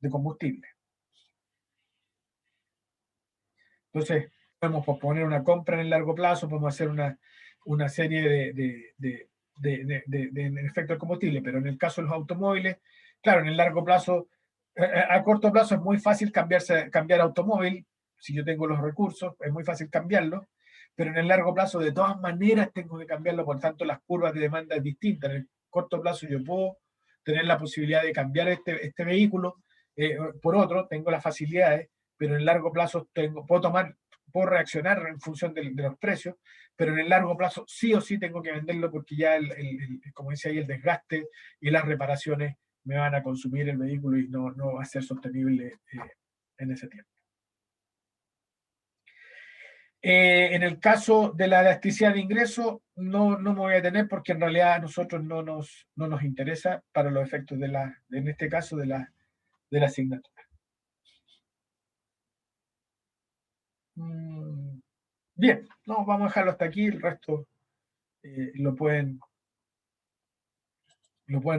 combustible. Entonces, podemos posponer una compra en el largo plazo, podemos hacer una serie de efectos del combustible, pero en el caso de los automóviles, claro, en el largo plazo, a corto plazo es muy fácil cambiar automóvil. Si yo tengo los recursos, es muy fácil cambiarlo, pero en el largo plazo de todas maneras tengo que cambiarlo, por tanto las curvas de demanda es distinta. En el corto plazo yo puedo tener la posibilidad de cambiar este vehículo por otro, tengo las facilidades, pero en el largo plazo puedo reaccionar en función de los precios, pero en el largo plazo sí o sí tengo que venderlo, porque ya, como dice ahí, el desgaste y las reparaciones me van a consumir el vehículo y no va a ser sostenible en ese tiempo. En el caso de la elasticidad de ingreso, no me voy a detener, porque en realidad a nosotros no nos interesa para los efectos en este caso de la asignatura. Bien, vamos a dejarlo hasta aquí. El resto lo pueden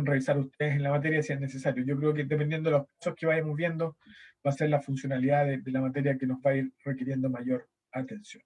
revisar ustedes en la materia si es necesario. Yo creo que dependiendo de los casos que vayamos viendo, va a ser la funcionalidad de la materia que nos va a ir requiriendo mayor atención.